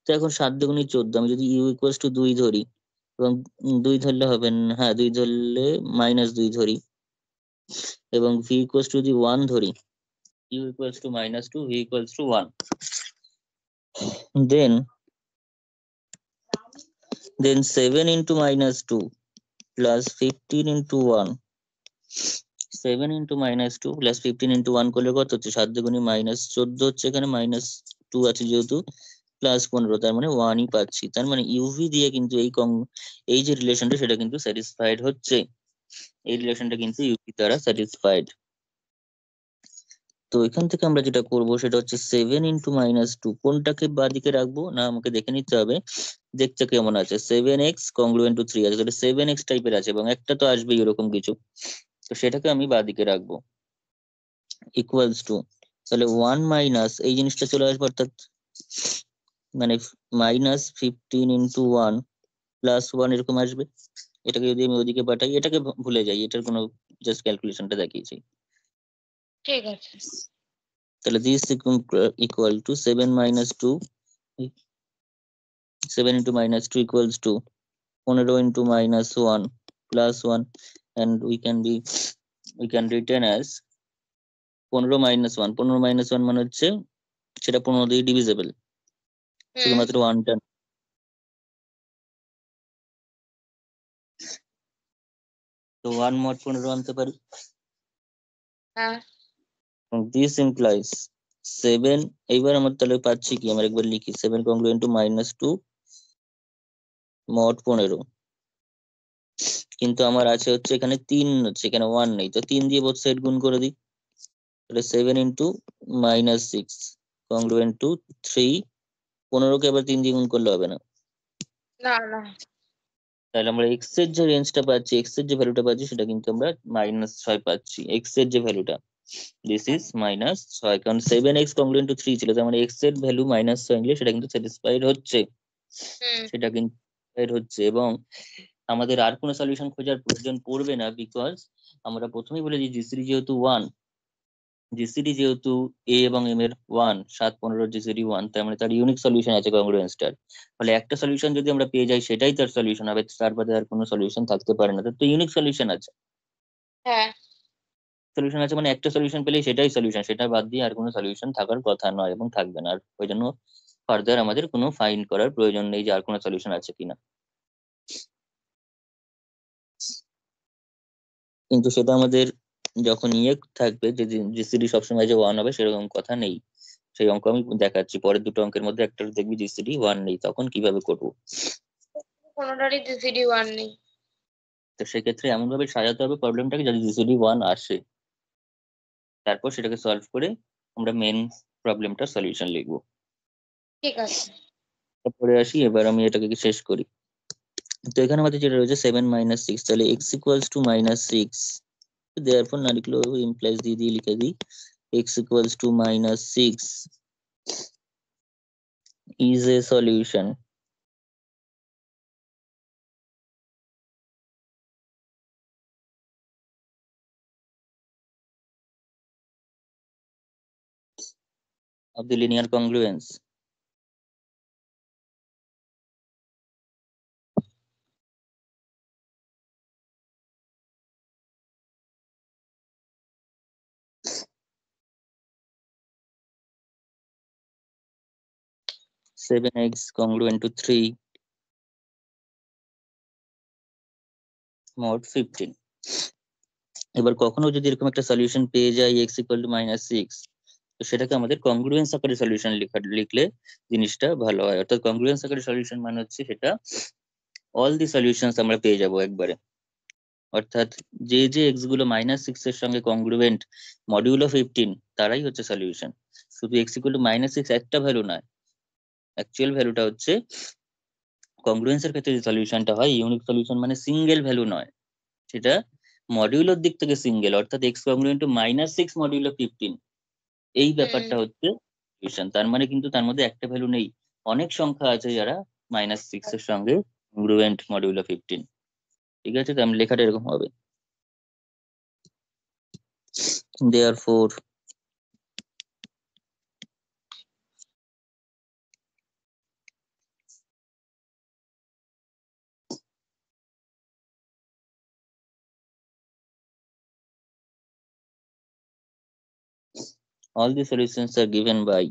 তো এখন 7 দুগুণে 14, আমি যদি ইউ ইকুয়ালস টু 2 ধরি, এবং 2 ধরলে হবে না, হ্যাঁ 2 ধরলে -2 ধরি, এবং ভি ইকুয়ালস টু যদি 1 ধরি, U equals to -2, V equals to 1, then 7 into -2 plus 15 into 1, 7 into -2 plus 15 into 1 করলে কত হচ্ছে, 7 দুগুণে -14 হচ্ছে, এখানে -2 আছে যেহেতু, +15, তার মানে 1ই পাচ্ছি। তার মানে ইউভি দিয়ে কিন্তু এই যে রিলেশনটা সেটা কিন্তু স্যাটিসফাইড হচ্ছে, এই রিলেশনটা কিন্তু ইউভি দ্বারা স্যাটিসফাইড। তো এখান থেকে আমরা যেটা করব সেটা হচ্ছে 7 into -2 কোনটাকে বাঁদিকে রাখবো না, আমাকে দেখে নিতে হবে দেখতে কেমন আছে। 7x congruent to 3 আছে, তাহলে 7x টাইপের আছে এবং একটা তো আসবেই এরকম কিছু, তো সেটাকে আমি বাঁদিকে রাখবো। ইকুয়ালস টু, তাহলে 1 মাইনাস এই জিনিসটা চলে আসবে, অর্থাৎ মানে -15 into 1 প্লাস 1 এরকম আসবে। এটাকে যদি আমি ওইদিকে পাঠাই, এটাকে ভুলে যাই, এটার কোনো জাস্ট ক্যালকুলেশনটা দেখিয়েছি। ঠিক আছে। তাহলে this equal to 7 -2, 7 into -2 equals to 15 into -1 plus 1, and we can return as 15 - 1, 15 - 1 মানে হচ্ছে সেটা 15 দিয়ে ডিভিজেবল, শুধুমাত্র ওয়ানটা। তো 1 mod 15 আনতে পারি। হ্যাঁ দিস ইমপ্লাইজ 7, এইবার আমার তাহলে পাচ্ছি কি, আমার একবার লিখি, 7 কংগ্রুয়েন্ট টু -2 mod 15। কিন্তু আমার আছে হচ্ছে এখানে 3 হচ্ছে, এখানে 1 নেই, তো 3 দিয়ে বোথ সাইড গুণ করে দিই, তাহলে 7 ইন্টু -6 কংগ্রুয়েন্ট টু 3। 15কে আবার 3 দিয়ে গুণ করলে হবে না, না না তাহলে আমরা এক্স এর যে রেঞ্জটা পাচ্ছি, এক্স এর যে ভ্যালুটা পাচ্ছি, সেটা কিন্তু আমরা -6 পাচ্ছি, এক্স এর যে ভ্যালুটা, দিস ইজ -6, কারণ 7x কংগ্রুয়েন্ট টু 3 ছিল, তার মানে এক্স এর ভ্যালু -6 নিলে সেটা কিন্তু স্যাটিসফাইড হচ্ছে, সেটা কিন্তু satisfied হচ্ছে। এবং আমাদের আর কোনো সলিউশন খোঁজার প্রয়োজন পড়বে না, বিকজ আমরা প্রথমেই বলেছি জিসিডি যেহেতু 1, জিসিডি যেহেতু এ এবং এম এর 1, 7 15 জিসিডি 1, তার মানে তার ইউনিক সলিউশন আছে কংগ্রুয়েন্সটার। ফলে একটা সলিউশন যদি আমরা পেয়ে যাই সেটাই তার সলিউশন হবে, তার বাদে আর কোনো সলিউশন থাকতে পারে না, তার তো ইউনিক সলিউশন আছে। হ্যাঁ সলিউশন আছে মানে একটা সলিউশন পেলেই সেটাই সলিউশন, সেটা বাদ দিয়ে আর কোনো সলিউশন থাকার কথা নয় এবং থাকবে না। আর ওই জন্য ফার্দার আমাদের কোনো ফাইন্ড করার প্রয়োজন নেই যে আর কোনো সলিউশন আছে কিনা। কিন্তু সেটা আমাদের যখন ইয়ে থাকবে যে জিসিডি সবসময় যে 1 হবে সেরকম কথা নেই, সেই অঙ্ক আমি দেখাচ্ছি, পরের দুটো অঙ্কের মধ্যে একটা দেখবি জিসিডি 1 নেই, তখন কিভাবে করবো। কোনোটারই জিসিডি 1 নেই। তো সেক্ষেত্রে এমন ভাবে সাজাতে হবে প্রবলেমটাকে যাতে জিসিডি 1 আসে, তারপর সেটাকে সলভ করে আমরা মেন প্রবলেমটার সলিউশন লিখবো। ঠিক আছে তারপরে আসি, এবার আমি এটাকে কি শেষ করি। তো এখানে আমাদের যেটা রয়েছে 7 - 6, তাহলে x ইকুয়ালস টু -6, দেয়ারফর না লিখলেও ইমপ্লাইজ দিয়ে দিয়ে লিখে দিই, x equals to -6 is a solution of the linear congruence. Seven x congruent to 3 mod 15। এবার কখনো যদি এরকম একটা সলিউশন পেয়ে যাই x ইকুয়াল টু -6, তো সেটাকে আমাদের কংগ্রুয়েন্স আকারে সলিউশন লিখলে জিনিসটা ভালো হয়। অর্থাৎ কংগ্রুয়েন্স আকারে সলিউশন মানে হচ্ছে সেটা অল দি সলিউশনস আমরা পেয়ে যাব একবারে, অর্থাৎ যে যে এক্স গুলো -6 এর সঙ্গে কংগ্রুয়েন্ট মডিউলো 15, তারাই হচ্ছে সলিউশন। শুধু x ইকুয়াল টু -6 একটা ভ্যালু নয়, অ্যাকচুয়াল ভ্যালুটা হচ্ছে কংগ্রুয়েন্সের ক্ষেত্রে যে সলিউশনটা হয়, ইউনিক সলিউশন মানে সিঙ্গেল ভ্যালু নয়, সেটা মডিউলোর দিক থেকে সিঙ্গেল, অর্থাৎ এক্স কংগ্রুয়েন্ট টু -6 মডিউলো 15, এই ব্যাপারটা হচ্ছে সলিউশন। তার মানে কিন্তু তার মধ্যে একটা ভ্যালু নেই, অনেক সংখ্যা আছে যারা -6 এর সঙ্গে কংগ্রুয়েন্ট মডিউলো 15। ঠিক আছে, তো আমি লেখাটা এরকম হবে, therefore all the solutions are given by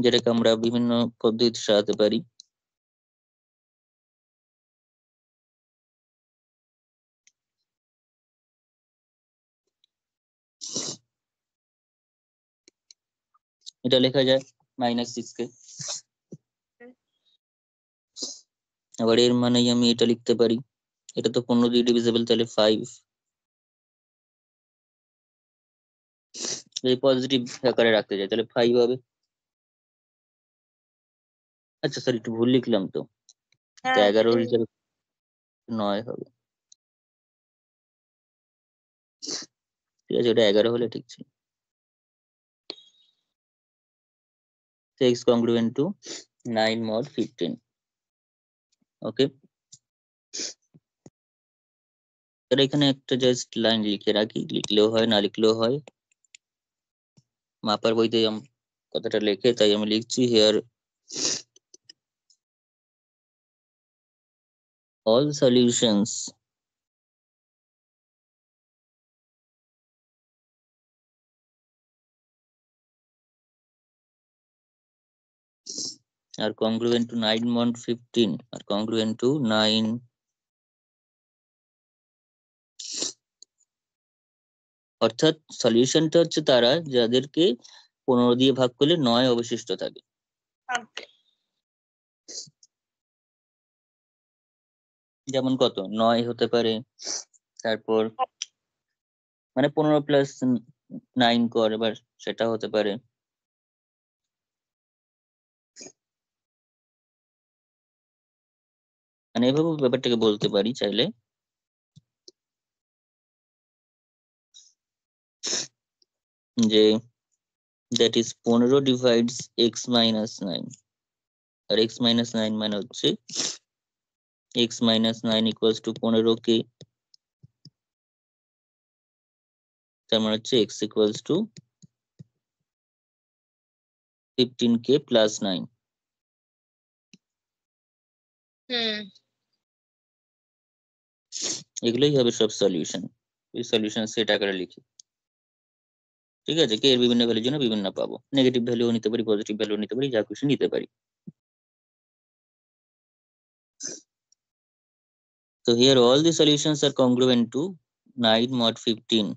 যেটাকে আমরা বিভিন্ন পদ্ধতিতে সাজাতে পারি। এটা লেখা যায় -6 কে, আবার এর মানেই আমি এটা লিখতে পারি, এটা তো 15 দিয়ে ডিভিজিবল, তাহলে 5, এই পজিটিভ আকারে রাখতে চাই তাহলে 5 হবে। আচ্ছা স্যার একটু ভুল লিখলাম তো, তো 11 হিসাবে 9 হবে, ঠিক আছে, ওটা 11 হলে ঠিক ছিল। x congruent to 9 mod 15, ওকে। তাহলে এখানে একটা জাস্ট লাইন লিখে রাখি, লিখলেও হয় না লিখলেও হয়, মাপার বইতে কথাটা লেখে তাই আমি লিখছি, hair all solutions are congruent to 9 mod 15 are congruent to 9 অর্থাৎ সলিউশনটা হচ্ছে তারা যাদেরকে 15 দিয়ে ভাগ করলে 9 অবশিষ্ট থাকে। যেমন কত 9 হতে পারে, তারপর মানে 15 প্লাস 9 কর, এবার সেটা হতে পারে। মানে এভাবে ব্যাপারটাকে বলতে পারি চাইলে, যে that is 15 divides x minus 9, আর x মাইনাস 9 মানে হচ্ছে x minus 9 equals to 15k, তার মানে হচ্ছে x equals to 15k plus 9। এগুলোই হবে সব সলিউশন। এই সলিউশন সেট আকারে লিখি, ঠিক আছে? কে এর বিভিন্ন ভ্যালুর জন্য বিভিন্ন পাবো, নেগেটিভ ভ্যালুও নিতে পারি, পজিটিভ ভ্যালুও নিতে পারি, যা খুশি নিতে পারি। So here all the solutions are congruent to 9 mod 15।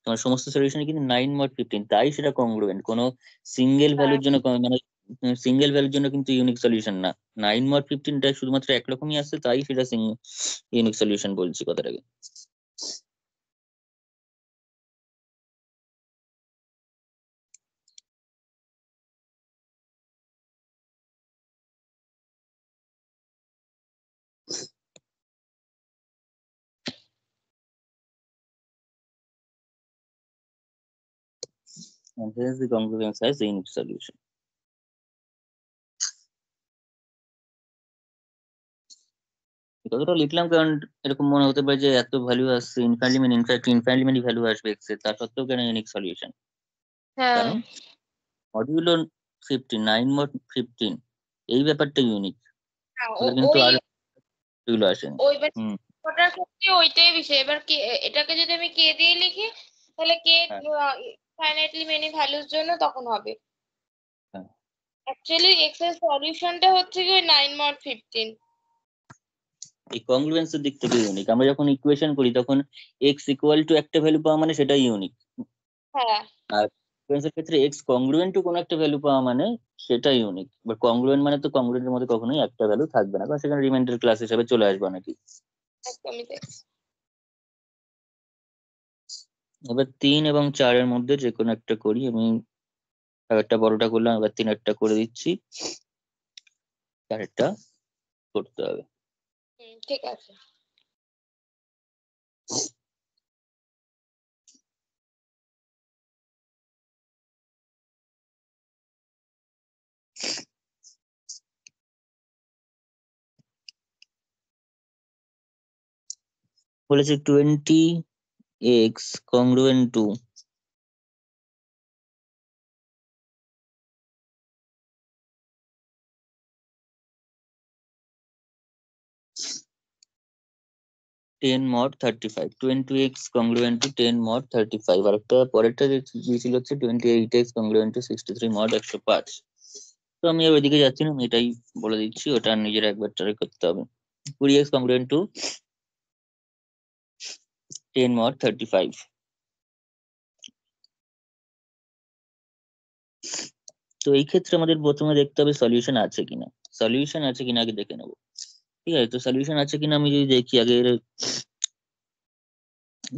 তোমার সমস্ত সলিউশনে কিন্তু 9 mod 15, তাই সেটা কংগ্রুয়েন্ট। কোনো সিঙ্গেল ভ্যালুর জন্য মানে সিঙ্গেল ভ্যালুর জন্য কিন্তু ইউনিক সলিউশন না। 9 mod 15 টা শুধুমাত্র একরকমই আসছে, তাই সেটা ইউনিক সলিউশন বলছি কথাটাকে। And here's the congruence as the unique solution. কতটা লিখলাম কারণ এরকম মনে হতে পারে যে এত ভ্যালু আসছে, ইনফাইনাইটলি ভ্যালু আসবে x এর, তার সত্ত্বেও কেন ইউনিক সলিউশন? কারণ মডিউলো 9 mod 15 এই ব্যাপারটা ইউনিক, কিন্তু আর এগুলো আসেনি। ওটার ক্ষেত্রে ওইটাই বিষয়। এবার কে এটাকে যদি আমি কে দিয়ে লিখি তাহলে কে ফাইনাইটলি মেনি ভ্যালুর জন্য তখন হবে। অ্যাকচুয়ালি এক্স এর সলিউশনটা হচ্ছে কি 9 mod 15। এই কংগ্রুয়েন্সের দিক থেকে ইউনিক। আমরা যখন ইকুয়েশন করি তখন x ইকুয়াল টু একটা ভ্যালু পাওয়া মানে সেটা ইউনিক। হ্যাঁ, আর কংগ্রুয়েন্সের ক্ষেত্রে x কংগ্রুয়েন্ট টু কোনো একটা ভ্যালু পাওয়া মানে সেটা ইউনিক। বাট কংগ্রুয়েন্ট মানে তো কংগ্রুয়েন্টের মধ্যে কখনোই একটা ভ্যালু থাকবে না, কারণ সেখানে রিমাইন্ডার ক্লাস হিসেবে চলে আসবে নাকি। একদমই তাই। এবার 3 এবং 4 এর মধ্যে যে কোনো একটা করি। আমি একটা বড়টা করলাম, এবার 3 একটা করে দিচ্ছি, 4 একটা করতে হবে। ঠিক আছে। বলেছে 20x congruent to 10 mod 35, 20x congruent to 10 mod 35। আর একটা পরেরটা যে ছিল হচ্ছে 28x congruent to 63 mod 105। তো আমি ওইদিকে যাচ্ছি না, আমি এটাই বলে দিচ্ছি, ওটা নিজের একবার ট্রাই করতে হবে। 20x congruent to 10 mod 35। তো এই ক্ষেত্রে আমাদের প্রথমে দেখতে হবে সলিউশন আছে কিনা। সলিউশন আছে কিনা আগে দেখে নেবো, ঠিক আছে? তো সলিউশন আছে কিনা আমি যদি দেখি, আগে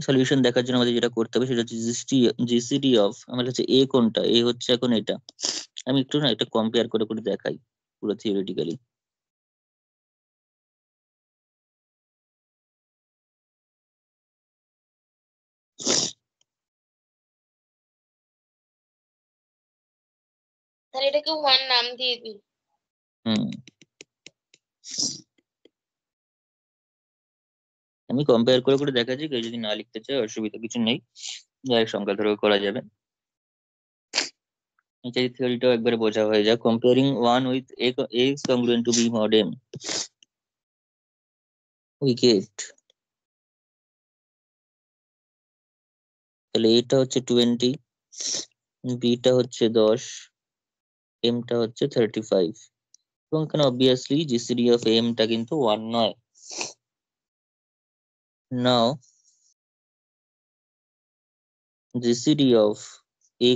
সলিউশন দেখার জন্য আমাদের যেটা করতে হবে সেটা হচ্ছে জিসিডি অফ, আমার কাছে এ কোনটা, এ হচ্ছে এখন এটা। আমি একটু না এটা কম্পেয়ার করে করে দেখাই পুরো থিওরিটিক্যালি। তাহলে এটাকে 1 নাম দিয়ে দিই। আমি কম্পেয়ার করে করে দেখাচ্ছি, কেউ যদি না লিখতে চায় অসুবিধা কিছু নেই, ডাইরেক্ট সংখ্যা ধরে করা যাবে। এই থিওরিটাও একবারে বোঝা হয়ে যায়। Comparing one with a is congruent to b mod m, we get তাহলে এটা হচ্ছে 20, বিটা হচ্ছে 10, এমটা হচ্ছে 35, এবং এখানে অবভিয়াসলি জিসিডি অফ এমটা কিন্তু 1 নয়। নাও জিসিডি অফ a,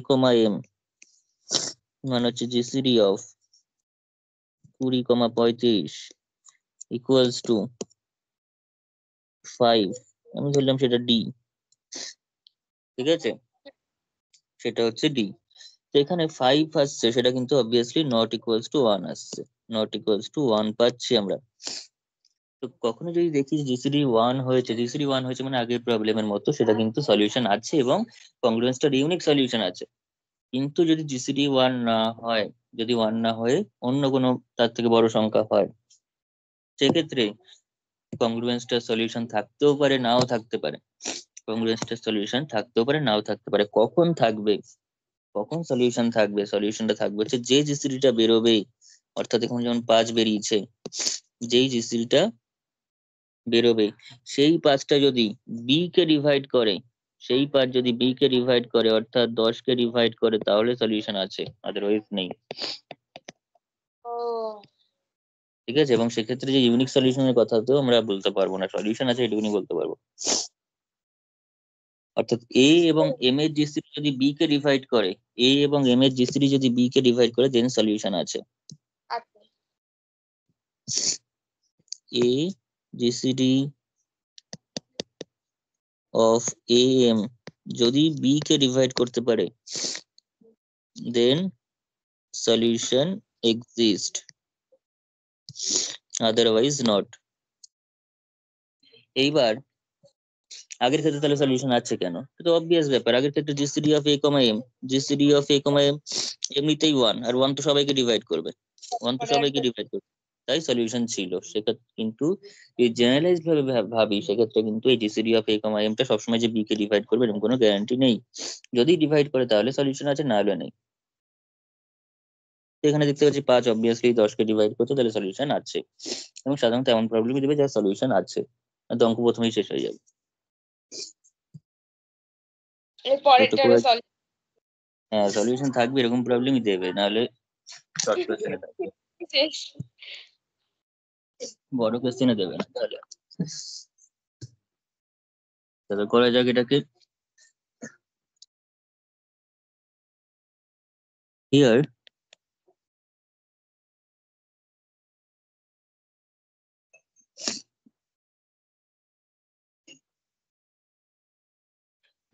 m মানে হচ্ছে জিসিডি অফ 20, 35 ইকুয়ালস টু 5, আমি ধরলাম সেটা ডি, ঠিক আছে, সেটা হচ্ছে ডি। তো এখানে 5 আসছে, সেটা কিন্তু অবভিয়াসলি নট ইকুয়ালস টু 1 আসছে, নট ইকুয়ালস টু 1 পাচ্ছি আমরা। তো কখনো যদি দেখি জিসিডি 1 হয়েছে, জিসিডি 1 হয়েছে মানে আগের প্রবলেমের মতো সেটা কিন্তু সলিউশন আছে এবং কংগ্রুয়েন্সটার ইউনিক সলিউশন আছে। কিন্তু যদি জিসিডি 1 না হয়, যদি 1 না হয়ে অন্য কোনো তার থেকে বড় সংখ্যা হয়, সেক্ষেত্রে কংগ্রুয়েন্সটার সলিউশন থাকতেও পারে, নাও থাকতে পারে। কংগ্রুয়েন্সটার সলিউশন থাকতেও পারে, নাও থাকতে পারে। কখন থাকবে, কখন সলিউশন থাকবে? সলিউশনটা থাকবে হচ্ছে যে জিসিডিটা বেরোবে, অর্থাৎ এখন যেমন 5 বেরিয়েছে, যেই জিসিডিটা বেরোবে সেই 5টা যদি বি কে ডিভাইড করে, সেই 5 যদি বি কে ডিভাইড করে অর্থাৎ 10 কে ডিভাইড করে, তাহলে সলিউশন আছে, আদারওয়াইজ নেই। ও ঠিক আছে, এবং সেক্ষেত্রে যে ইউনিক সলিউশনের কথা তো আমরা বলতে পারবো না, সলিউশন আছে এটুকুনি বলতে পারবো। অর্থাৎ এ এবং এম এর জিসিডি যদি বি কে ডিভাইড করে, এ এবং এম এর জিসিডি যদি বি কে ডিভাইড করে, দেন সলিউশন আছে। আচ্ছা এ জিসিডি অফ এ এম যদি বি কে ডিভাইড করতে পারে, দেন সলিউশন এক্সিস্ট, আদারওয়াইজ নট। এইবার আগের ক্ষেত্রে তাহলে সলিউশন আছে কেন? এটা তো অবভিয়াস ব্যাপার। আগের ক্ষেত্রে GCD of A comma M, GCD of A comma M এমনিতেই 1, আর 1 তো সবাইকে ডিভাইড করবে, 1 তো মানে সবাইকে একটা ডিভাইড করবে, তাই সলিউশন ছিল। সেক্ষেত্রে কিন্তু এই জেনারেলাইজ ভাবে ভাবি, সেক্ষেত্রে কিন্তু এই জিসিডি অফ এ কমা এমটা সবসময় যে বি কে ডিভাইড করবে এরকম কোনো গ্যারান্টি নেই। যদি ডিভাইড করে তাহলে সলিউশন আছে, না হলে নেই। তো এখানে দেখতে পাচ্ছি 5 অবভিয়াসলি 10 কে ডিভাইড করছে, তাহলে সলিউশন আছে। এবং সাধারণত এমন প্রবলেমই দেবে যার সলিউশন আছে, আর তো অঙ্ক প্রথমেই শেষ হয়ে যাবে। এর ছোট পরেরটা করে, সলিউশন হ্যাঁ সলিউশন থাকবে, এরকম প্রবলেমই দেবে, নাহলে শর্ট কোশ্চেনে থাকবে, শেষ। বড় কোশ্চেনে দেবে না। তাহলে তাহলে করা যাক এটাকে। Here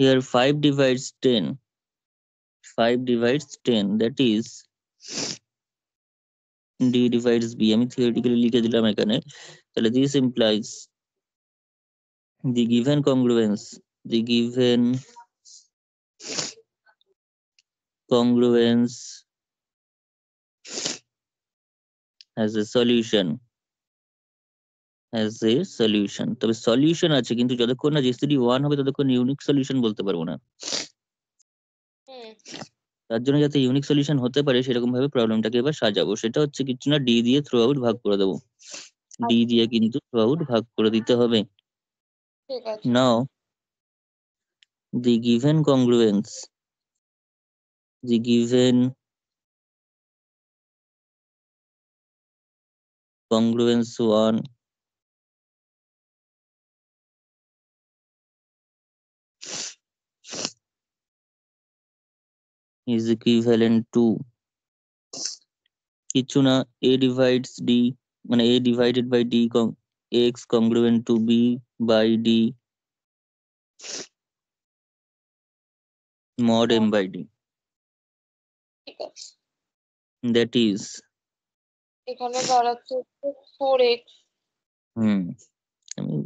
here 5 divides 10, 5 divides 10, that is d divides b, আমি theoretically লিখে দিলাম এখানে। তাহলে this implies the given congruence, the given congruence has a solution, has a solution। তবে সলিউশন আছে, কিন্তু যতক্ষণ না জিসিডি 1 হবে ততক্ষণ ইউনিক সলিউশন বলতে পারবো না। হুম তার জন্য যাতে ইউনিক সলিউশন হতে পারে সেরকম ভাবে প্রবলেমটাকে এবার সাজাবো। সেটা হচ্ছে কিছু না, ডি দিয়ে থ্রু আউট ভাগ করে দেবো, ডি দিয়ে কিন্তু থ্রু আউট ভাগ করে দিতে হবে। ঠিক আছে। নাও the given congruence, the given congruence 1 is equivalent to কিছু না, a divides d, মানে a divided by d x congruent to b by d mod m by d, ঠিক আছে, that is এখানে দাঁড়াচ্ছে 4x। হুম আমি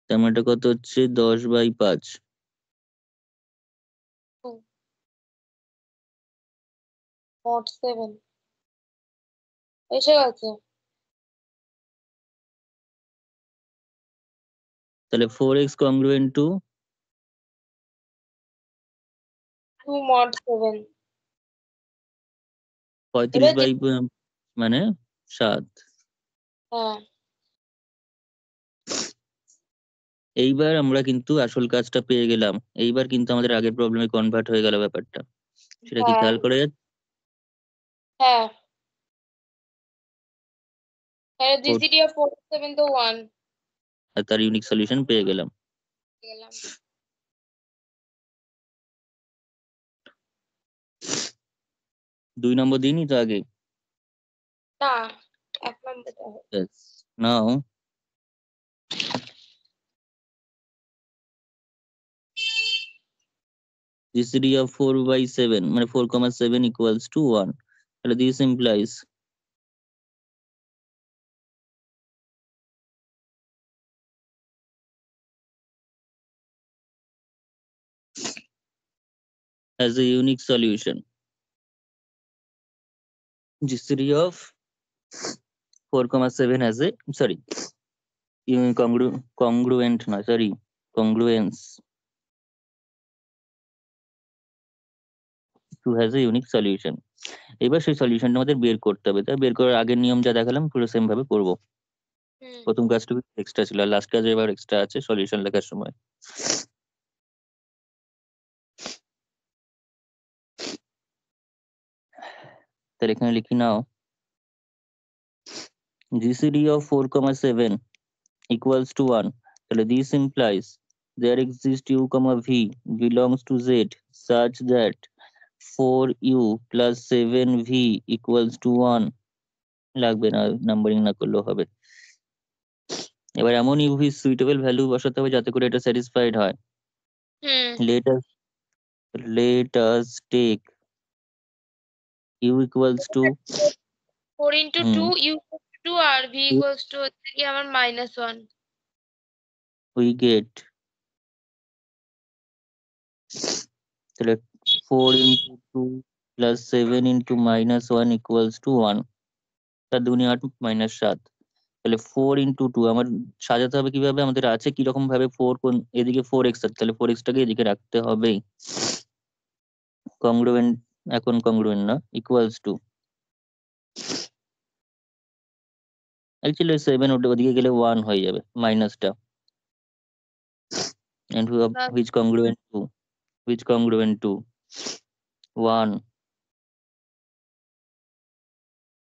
তার মানে এটা কত হচ্ছে 10/5, মোট 7 এসে গেছে। তাহলে 4x congruent to 2 mod 7 35 by মানে 7। হ্যাঁ এইবার আমরা কিন্তু আসল কাজটা পেয়ে গেলাম। এইবার কিন্তু আমাদের আগের প্রবলেমে কনভার্ট হয়ে গেল ব্যাপারটা। সেটা কি খেয়াল করে যাচ্ছে? হ্যাঁ জিসিডি অফ 47 তো 1 আর তার ইউনিক সলিউশন পেয়ে গেলাম। গেলাম। 2 নম্বর দিনই তো আগে। না 1 নম্বরটা হবে। Yes. Now GCD of 4 by 7 মানে 4,7 equals to 1. তাহলে this implies as a unique solution. GCD of 4,7 as a congruent না congruence to has a unique solution. এবার সেই সলিউশনটা আমাদের বের করতে হবে। তাই বের করার আগের নিয়ম যা দেখালাম পুরো সেম ভাবে করবো। প্রথম কাজটুকু এক্সট্রা ছিল, লাস্ট কাজ এবার এক্সট্রা আছে সলিউশন লেখার সময়। তাহলে এখানে লিখি নাও GCD of 4,7 equals to 1. তাহলে this implies there exists u, v belongs to z such that 4u plus 7v equals to 1. লাগবে না, নাম্বারিং না করলেও হবে। এবার এমন u is suitable ভ্যালু বসাতে হবে যাতে করে এটা স্যাটিসফাইড হয়। let us take u equals to 4 into 2 u equals to 2 R v equals to হচ্ছে কি আমার -1 we get তাহলে 4 into 2 plus 7 into -1 equals to 1। তার দুগুণে 8 -7। তাহলে 4 into 2 আমার সাজাতে হবে কিভাবে, আমাদের আছে কি রকম ভাবে 4 কোন এদিকে 4x আছে, তাহলে 4x টাকে এদিকে রাখতে হবে। কংগ্রুয়েন্ট, এখন কংগ্রুয়েন্ট না, ইকুয়ালস টু অ্যাকচুয়ালি 7 ওদিকে গেলে 1 হয়ে যাবে মাইনাসটা। and which congruent to 1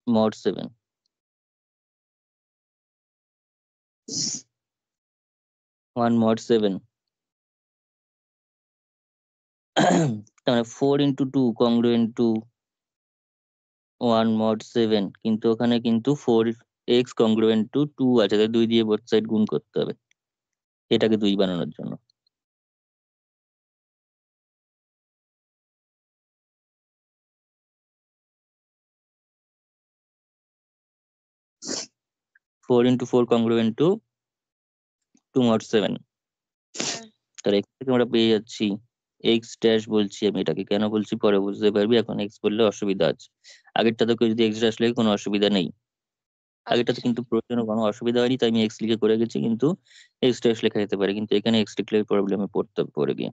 mod 7। 1 mod 7 তাহলে 4 into 2 congruent to 1 mod 7, কিন্তু ওখানে কিন্তু 4x congruent to 2 আছে, তাই 2 দিয়ে বোথ সাইড গুণ করতে হবে এটাকে 2 বানানোর জন্য। Four into 4 congruent to 2 mod 7। তাহলে এখান থেকে আমরা পেয়ে যাচ্ছি x ড্যাশ, বলছি আমি এটাকে কেন বলছি পরে বুঝতে পারবি, এখন x বললে অসুবিধা আছে। আগেরটাতে যদি x ড্যাশ লেগে কোনো অসুবিধা নেই, আগেরটাতে কিন্তু প্রয়োজনে কোনো অসুবিধা হয়নি তাই আমি x লিখে করে গেছি, কিন্তু x ড্যাশ লেখা যেতে পারে, কিন্তু এখানে x লিখলে প্রবলেমে পড়ে গিয়ে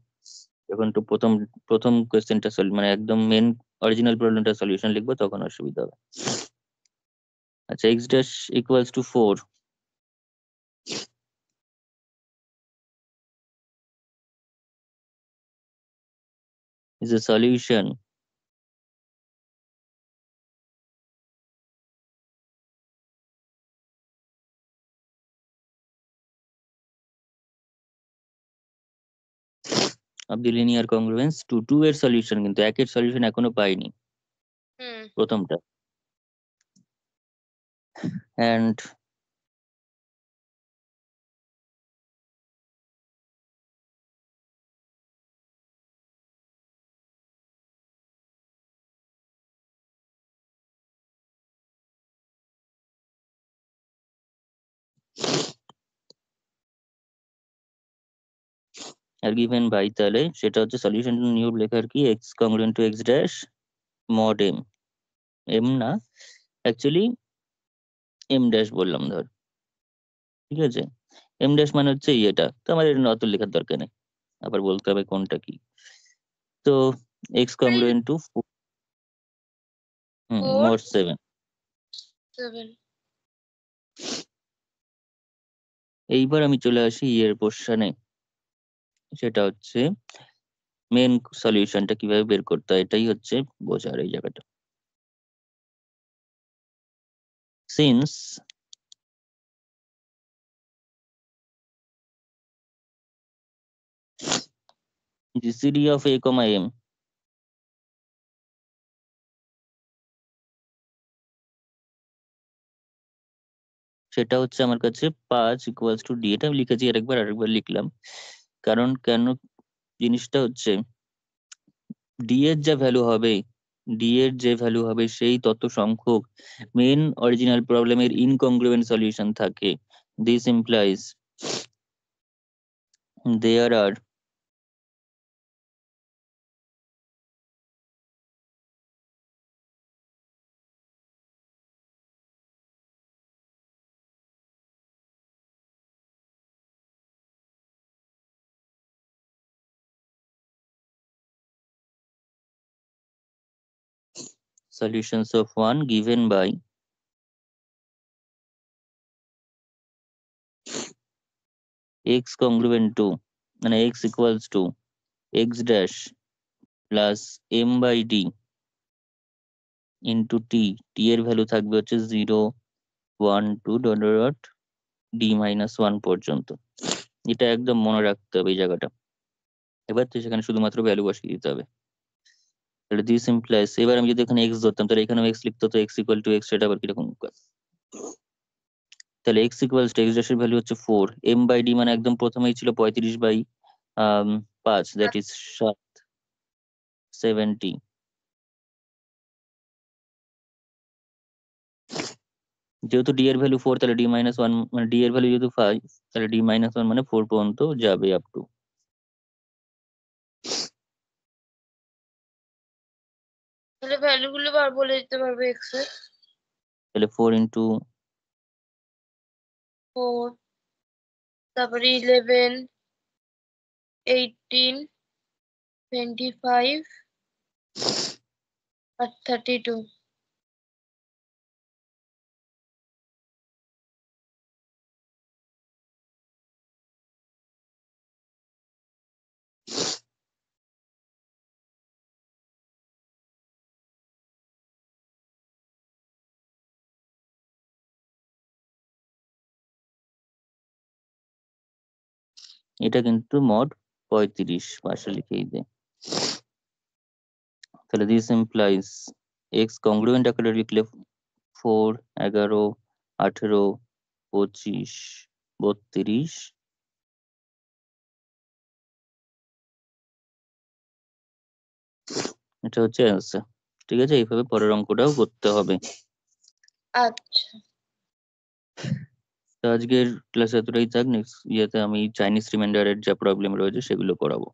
যখন তো প্রথম কোয়েশ্চেনটা মানে একদম মেন অরিজিনাল প্রবলেমটা সলিউশন লিখবো তখন অসুবিধা হবে। আচ্ছা, x dash equals to 4 is a solution of the linear congruence to 2 এর সলিউশন, কিন্তু 1 এর সলিউশন এখনো পাইনি প্রথমটা। and আর given by, তাহলে সেটা হচ্ছে সলিউশন নিয়ম লেখার কি x congruent to x dash mod m, m না অ্যাকচুয়ালি m dash বললাম ধর, ঠিক আছে। m dash মানে হচ্ছে এটা, তো আমাদের অত লেখার দরকার নেই, আবার বলতে হবে কোনটা কি। তো x congruent to মোট 7। এইবার আমি চলে আসি এর পোর্শনে, সেটা হচ্ছে মেন সলিউশনটা কিভাবে বের করতে হয়, এটাই হচ্ছে বোঝার এই জায়গাটা। Since GCD of a, m সেটা হচ্ছে আমার কাছে 5 ইকুয়ালস টু ডি। এটা আমি লিখেছি আরেকবার লিখলাম, কারণ কেন জিনিসটা হচ্ছে ডি এর যা ভ্যালু হবে, সেই তত সংখ্যক মেন অরিজিনাল প্রবলেমের ইনকংগ্রুয়েন্ট সলিউশন থাকে। This implies there are solutions of one given by x congruent to, মানে x equals to x dash plus m by d into t। t এর ভ্যালু থাকবে হচ্ছে 0, 1, 2 ডট ডট d minus 1 পর্যন্ত। এটা একদম মনে রাখতে হবে এই জায়গাটা। এবার তো সেখানে শুধুমাত্র ভ্যালু বসিয়ে দিতে হবে। তাহলে দিস ইমপ্লাইজ, এবার আমি যদি এখানে x ধরতাম তাহলে এখানেও x লিখতে হতো, x ইকুয়াল টু x, সেটা আবার কিরকম? তাহলে x equals to x dash এর ভ্যালু হচ্ছে 4, m বাই d মানে একদম প্রথমেই ছিল 35 বাই 5, দ্যাট ইজ 70। যেহেতু d এর ভ্যালু 4, তাহলে d মাইনাস 1 মানে d এর ভ্যালু যেহেতু 5, তাহলে d মাইনাস 1 মানে 4 পর্যন্ত যাবে আপ টু। তাহলে ভ্যালু গুলো বার বলে দিতে পারবে x এর? তাহলে 4 ইন্টু 4, তারপরে 11, 18, 25 আর 32। এটা কিন্তু মোট 35 পাশে লিখেই দে। তাহলে দিস ইমপ্লাইজ x কংগ্রুয়েন্ট আকারে লিখলে 4, 11, 18, 25, 32, এটা হচ্ছে অ্যান্সার। ঠিক আছে, এইভাবে পরের অঙ্কটাও করতে হবে। আচ্ছা, তো আজকের ক্লাস এতটাই থাক। নেক্সট ইয়েতে আমি চাইনিজ রিমাইন্ডারের যা প্রবলেম রয়েছে সেগুলো করাবো।